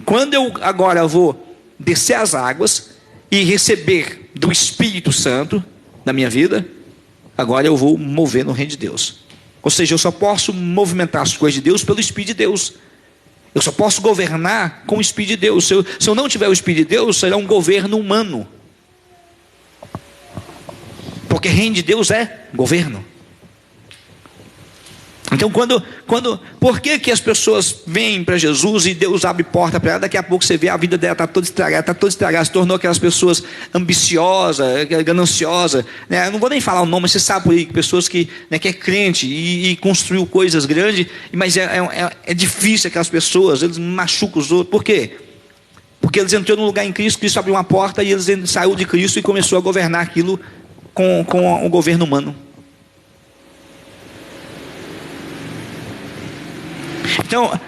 Quando eu agora vou descer as águas e receber do Espírito Santo na minha vida, agora eu vou mover no reino de Deus. Ou seja, eu só posso movimentar as coisas de Deus pelo Espírito de Deus. Eu só posso governar com o Espírito de Deus. Se eu não tiver o Espírito de Deus, será um governo humano. Porque reino de Deus é governo. Então por que as pessoas vêm para Jesus e Deus abre porta para ela? Daqui a pouco você vê a vida dela está toda estragada, se tornou aquelas pessoas ambiciosas, gananciosas, né? Eu não vou nem falar o nome, mas você sabe por aí, pessoas que é crente e construiu coisas grandes, mas é difícil aquelas pessoas, eles machucam os outros. Por quê? Porque eles entraram num lugar em Cristo, Cristo abriu uma porta e eles saíram de Cristo e começou a governar aquilo com o governo humano. Então,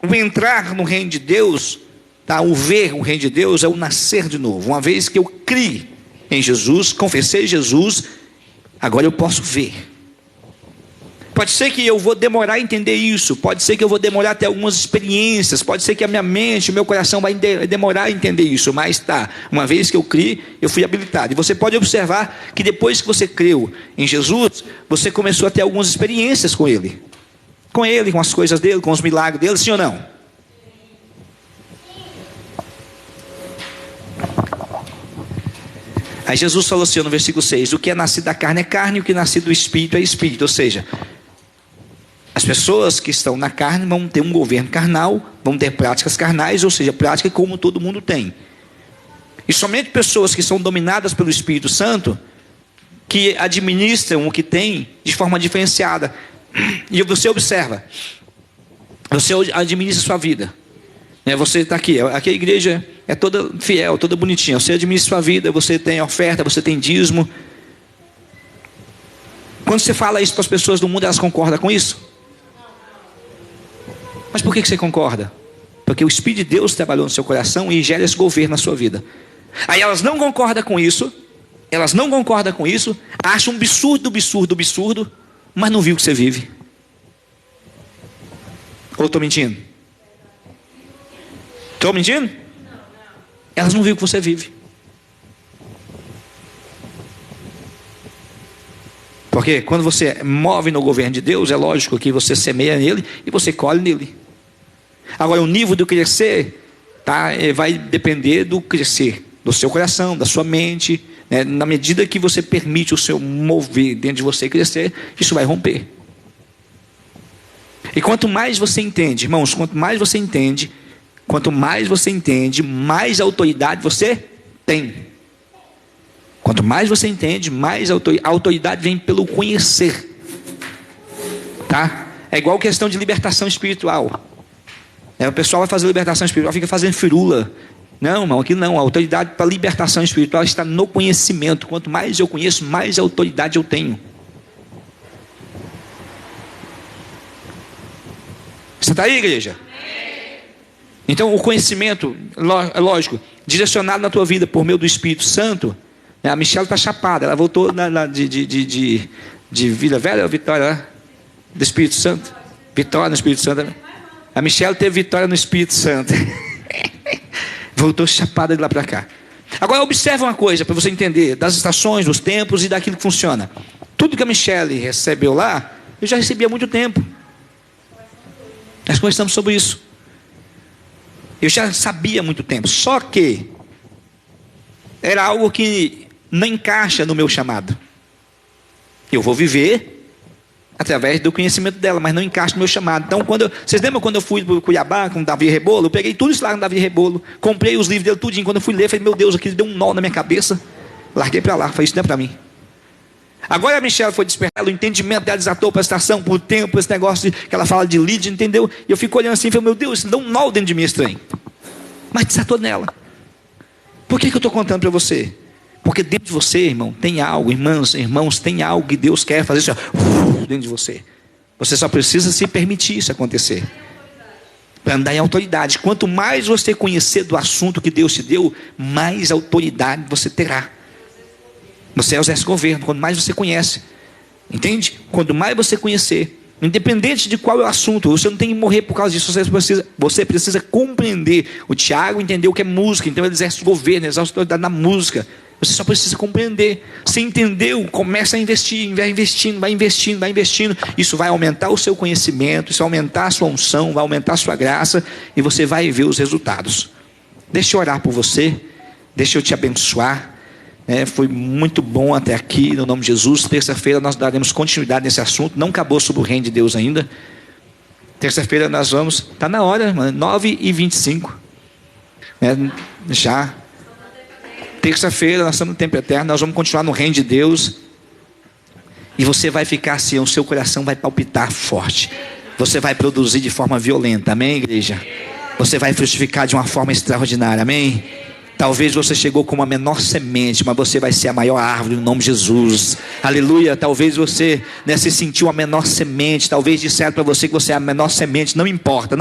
o entrar no reino de Deus, o ver o reino de Deus é o nascer de novo. Uma vez que eu criei em Jesus, confessei Jesus, agora eu posso ver. Pode ser que eu vou demorar a entender isso, pode ser que eu vou demorar até algumas experiências, pode ser que a minha mente, o meu coração vai demorar a entender isso, mas uma vez que eu criei, eu fui habilitado. E você pode observar que depois que você creu em Jesus, você começou a ter algumas experiências com Ele, com as coisas dele, com os milagres dele, sim ou não? Aí Jesus falou assim no versículo 6, o que é nascido da carne é carne, e o que é nascido do Espírito é Espírito. Ou seja, as pessoas que estão na carne vão ter um governo carnal, vão ter práticas carnais, ou seja, prática como todo mundo tem. E somente pessoas que são dominadas pelo Espírito Santo, que administram o que tem de forma diferenciada. E você observa, você administra a sua vida. Você está aqui, aqui a igreja é toda fiel, toda bonitinha. Você administra sua vida, você tem oferta, você tem dízimo. Quando você fala isso para as pessoas do mundo, elas concordam com isso? Mas por que você concorda? Porque o Espírito de Deus trabalhou no seu coração e gera esse governo na sua vida. Aí elas não concordam com isso, acham um absurdo, mas não viu o que você vive. Ou estou mentindo? Estou mentindo? Elas não viram o que você vive. Porque quando você move no governo de Deus, é lógico que você semeia nele e você colhe nele. Agora, o nível do crescer, tá, vai depender do crescer do seu coração, da sua mente, né? Na medida que você permite o seu mover dentro de você crescer, isso vai romper. E quanto mais você entende, irmãos, quanto mais você entende, mais autoridade você tem. Quanto mais você entende, mais a autoridade vem pelo conhecer. Tá? É igual questão de libertação espiritual. O pessoal vai fazer libertação espiritual, fica fazendo firula. Não, irmão, aqui não. A autoridade para libertação espiritual está no conhecimento. Quanto mais eu conheço, mais autoridade eu tenho. Você está aí, igreja? Então, o conhecimento, lógico, direcionado na tua vida por meio do Espírito Santo. A Michelle está chapada, ela voltou de Vila Velha ou Vitória? Do Espírito Santo? Vitória no Espírito Santo. A Michelle teve vitória no Espírito Santo. Voltou chapada de lá para cá. Agora observe uma coisa para você entender das estações, dos tempos e daquilo que funciona. Tudo que a Michelle recebeu lá, eu já recebi há muito tempo. Nós conversamos sobre isso. Eu já sabia há muito tempo. Só que era algo que não encaixa no meu chamado. Eu vou viver através do conhecimento dela, mas não encaixa no meu chamado. Então, vocês lembram quando eu fui para o Cuiabá com o Davi Rebolo? Eu peguei tudo isso lá no Davi Rebolo, comprei os livros dele tudinho. Quando eu fui ler, falei, meu Deus, aquilo deu um nó na minha cabeça. Larguei para lá, falei, isso não é para mim. Agora a Michelle foi despertada, o entendimento dela desatou para a estação, por tempo, por esse negócio que ela fala de lead, entendeu? E eu fico olhando assim e falei, meu Deus, isso dá um nó dentro de mim estranho. Mas desatou nela. Por que eu estou contando para você? Porque dentro de você, irmão, tem algo, irmãos, tem algo que Deus quer fazer assim, dentro de você. Você só precisa se permitir isso acontecer. Para andar em autoridade. Quanto mais você conhecer do assunto que Deus te deu, mais autoridade você terá. Você exerce governo, quanto mais você conhece. Entende? Quanto mais você conhecer, independente de qual é o assunto, você não tem que morrer por causa disso, você precisa compreender. O Tiago entendeu o que é música, então ele exerce governo, exerce autoridade na música. Você só precisa compreender. Você entendeu? Começa a investir, vai investindo. Isso vai aumentar o seu conhecimento, isso vai aumentar a sua unção, vai aumentar a sua graça, e você vai ver os resultados. Deixa eu orar por você, deixa eu te abençoar. Foi muito bom até aqui, no nome de Jesus. Terça-feira nós daremos continuidade nesse assunto. Não acabou sobre o reino de Deus ainda. Terça-feira nós vamos, está na hora, 9h25, já. Terça-feira nós estamos no tempo eterno. Nós vamos continuar no reino de Deus. E você vai ficar assim, o seu coração vai palpitar forte. Você vai produzir de forma violenta, amém, igreja? Você vai frutificar de uma forma extraordinária, amém? Talvez você chegou com uma menor semente, mas você vai ser a maior árvore no nome de Jesus. Aleluia. Talvez você se sentiu a menor semente. Talvez disseram para você que você é a menor semente. Não importa.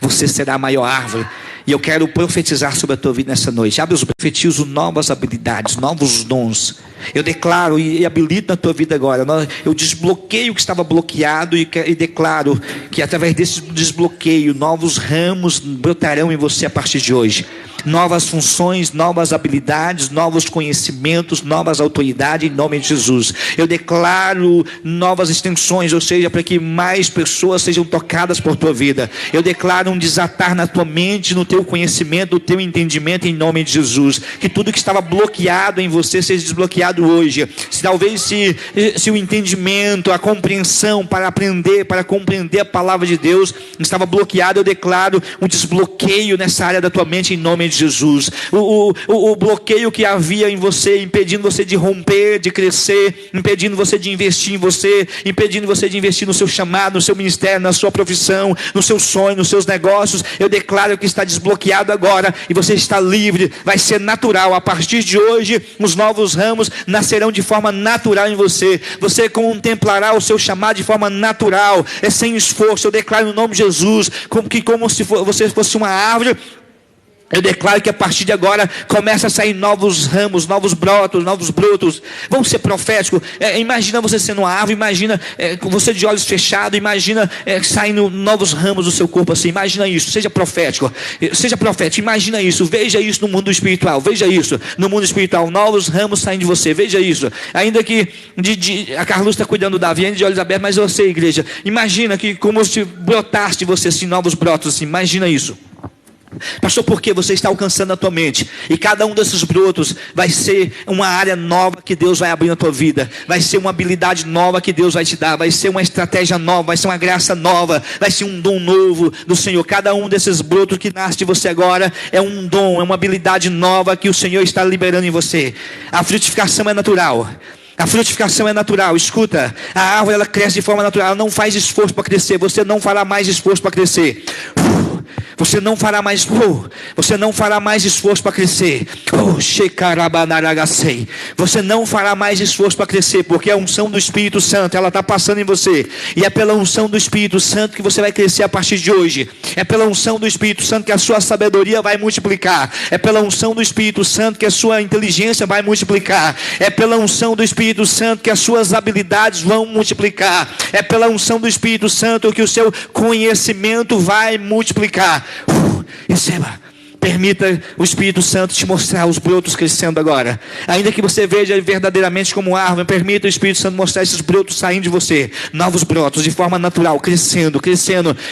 Você será a maior árvore. E eu quero profetizar sobre a tua vida nessa noite. Abre os profetizo novas habilidades, novos dons. Eu declaro e habilito na tua vida agora. Eu desbloqueio o que estava bloqueado e declaro que através desse desbloqueio, novos ramos brotarão em você a partir de hoje. Novas funções, novas habilidades, novos conhecimentos, novas autoridades em nome de Jesus. Eu declaro novas extensões, ou seja, para que mais pessoas sejam tocadas por tua vida. Eu declaro um desatar na tua mente, no teu conhecimento, no teu entendimento em nome de Jesus. Que tudo que estava bloqueado em você seja desbloqueado hoje. Talvez se o entendimento, a compreensão para aprender, para compreender a palavra de Deus estava bloqueado, eu declaro um desbloqueio nessa área da tua mente em nome de de Jesus. O bloqueio que havia em você, impedindo você de romper, de crescer, impedindo você de investir em você, impedindo você de investir no seu chamado, no seu ministério, na sua profissão, no seu sonho, nos seus negócios, eu declaro que está desbloqueado agora e você está livre. Vai ser natural. A partir de hoje, os novos ramos nascerão de forma natural em você. Você contemplará o seu chamado de forma natural, sem esforço. Eu declaro no nome de Jesus, como se você fosse uma árvore. Eu declaro que a partir de agora começa a sair novos ramos, novos brotos, novos brotos. Vamos ser proféticos. Imagina você sendo uma árvore, imagina você de olhos fechados, imagina saindo novos ramos do seu corpo assim. Imagina isso, seja profético, imagina isso, veja isso no mundo espiritual, veja isso no mundo espiritual, novos ramos saindo de você, veja isso. Ainda que a Carlos está cuidando da Viane de olhos abertos, mas eu sei, igreja, imagina que como se brotasse de você assim, novos brotos assim, imagina isso. Pastor, porque você está alcançando a tua mente, e cada um desses brotos vai ser uma área nova que Deus vai abrir na tua vida, vai ser uma habilidade nova que Deus vai te dar, vai ser uma estratégia nova, vai ser uma graça nova, vai ser um dom novo do Senhor. Cada um desses brotos que nasce de você agora é um dom, é uma habilidade nova que o Senhor está liberando em você. A frutificação é natural. A frutificação é natural. Escuta, a árvore ela cresce de forma natural, ela não faz esforço para crescer. Você não fará mais esforço para crescer. Você não fará mais esforço para crescer. Você não fará mais esforço para crescer, porque a unção do Espírito Santo, ela está passando em você. E é pela unção do Espírito Santo que você vai crescer a partir de hoje. É pela unção do Espírito Santo que a sua sabedoria vai multiplicar. É pela unção do Espírito Santo que a sua inteligência vai multiplicar. É pela unção do Espírito Santo que as suas habilidades vão multiplicar. É pela unção do Espírito Santo que o seu conhecimento vai multiplicar. Receba. Permita o Espírito Santo te mostrar os brotos crescendo agora. Ainda que você veja verdadeiramente como árvore, permita o Espírito Santo mostrar esses brotos saindo de você. Novos brotos, de forma natural, crescendo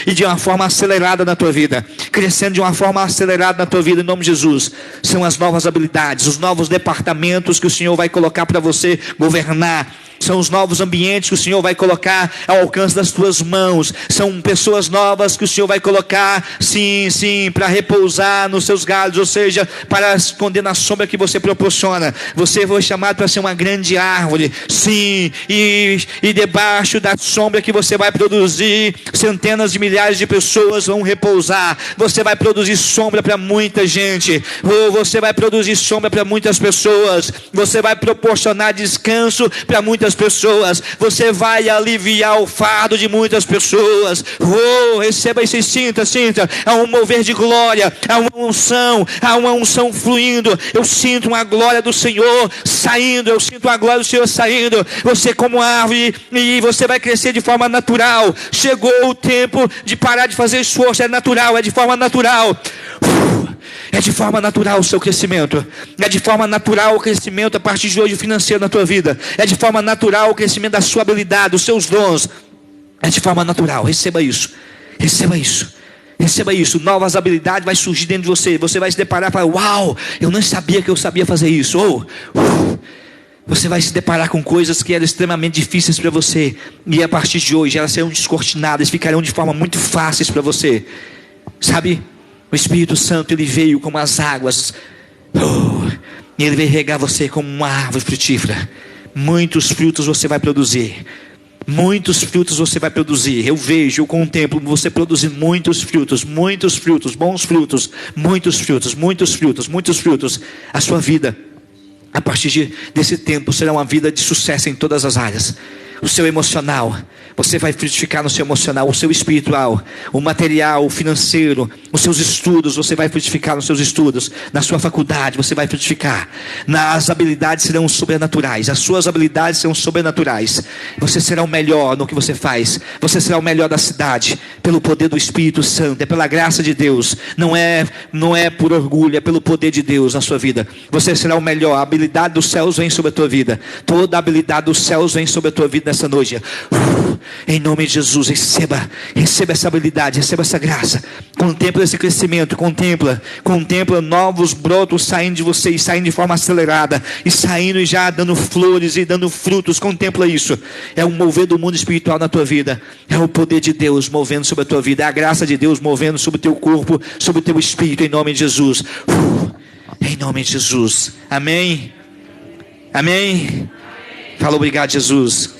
e de uma forma acelerada na tua vida. Crescendo de uma forma acelerada na tua vida, em nome de Jesus. São as novas habilidades, os novos departamentos que o Senhor vai colocar para você governar. São os novos ambientes que o Senhor vai colocar ao alcance das tuas mãos. São pessoas novas que o Senhor vai colocar, sim, para repousar nos seus galhos, ou seja, para esconder na sombra que você proporciona. Você foi chamado para ser uma grande árvore, sim, e debaixo da sombra que você vai produzir, centenas de milhares de pessoas vão repousar. Você vai produzir sombra para muita gente, você vai produzir sombra para muitas pessoas, você vai proporcionar descanso para muitas pessoas, você vai aliviar o fardo de muitas pessoas. Receba isso e sinta, há um mover de glória, há uma unção fluindo. Eu sinto uma glória do Senhor saindo, você como árvore, e você vai crescer de forma natural. Chegou o tempo de parar de fazer esforço, é natural, é de forma natural. É de forma natural o seu crescimento. É de forma natural o crescimento a partir de hoje financeiro na tua vida. É de forma natural o crescimento da sua habilidade, dos seus dons. É de forma natural. Receba isso. Novas habilidades vai surgir dentro de você. Você vai se deparar e falar: uau, eu não sabia que eu sabia fazer isso. Você vai se deparar com coisas que eram extremamente difíceis para você, e a partir de hoje elas serão descortinadas, ficarão de forma muito fáceis para você. Sabe? O Espírito Santo, ele veio como as águas, e ele veio regar você como uma árvore frutífera. Muitos frutos você vai produzir. Eu vejo, eu contemplo você produzir muitos frutos, bons frutos, muitos frutos. A sua vida, a partir desse tempo, será uma vida de sucesso em todas as áreas. O seu emocional, você vai frutificar no seu emocional. O seu espiritual, o material, o financeiro, os seus estudos, você vai frutificar nos seus estudos. Na sua faculdade, você vai frutificar. As habilidades serão sobrenaturais. As suas habilidades serão sobrenaturais. Você será o melhor no que você faz. Você será o melhor da cidade, pelo poder do Espírito Santo. É pela graça de Deus. Não é por orgulho, é pelo poder de Deus na sua vida. Você será o melhor. A habilidade dos céus vem sobre a tua vida. Toda a habilidade dos céus vem sobre a tua vida nessa noite. Em nome de Jesus, receba essa habilidade, receba essa graça. Contempla esse crescimento, contempla novos brotos saindo de você, e saindo de forma acelerada, e saindo e já dando flores e dando frutos. Contempla isso. É o mover do mundo espiritual na tua vida. É o poder de Deus movendo sobre a tua vida. É a graça de Deus movendo sobre o teu corpo, sobre o teu espírito, em nome de Jesus. Em nome de Jesus. Amém. Amém. Fala obrigado, Jesus.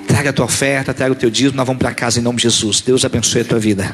Traga a tua oferta, traga o teu dízimo. Nós vamos para casa em nome de Jesus. Deus abençoe a tua vida.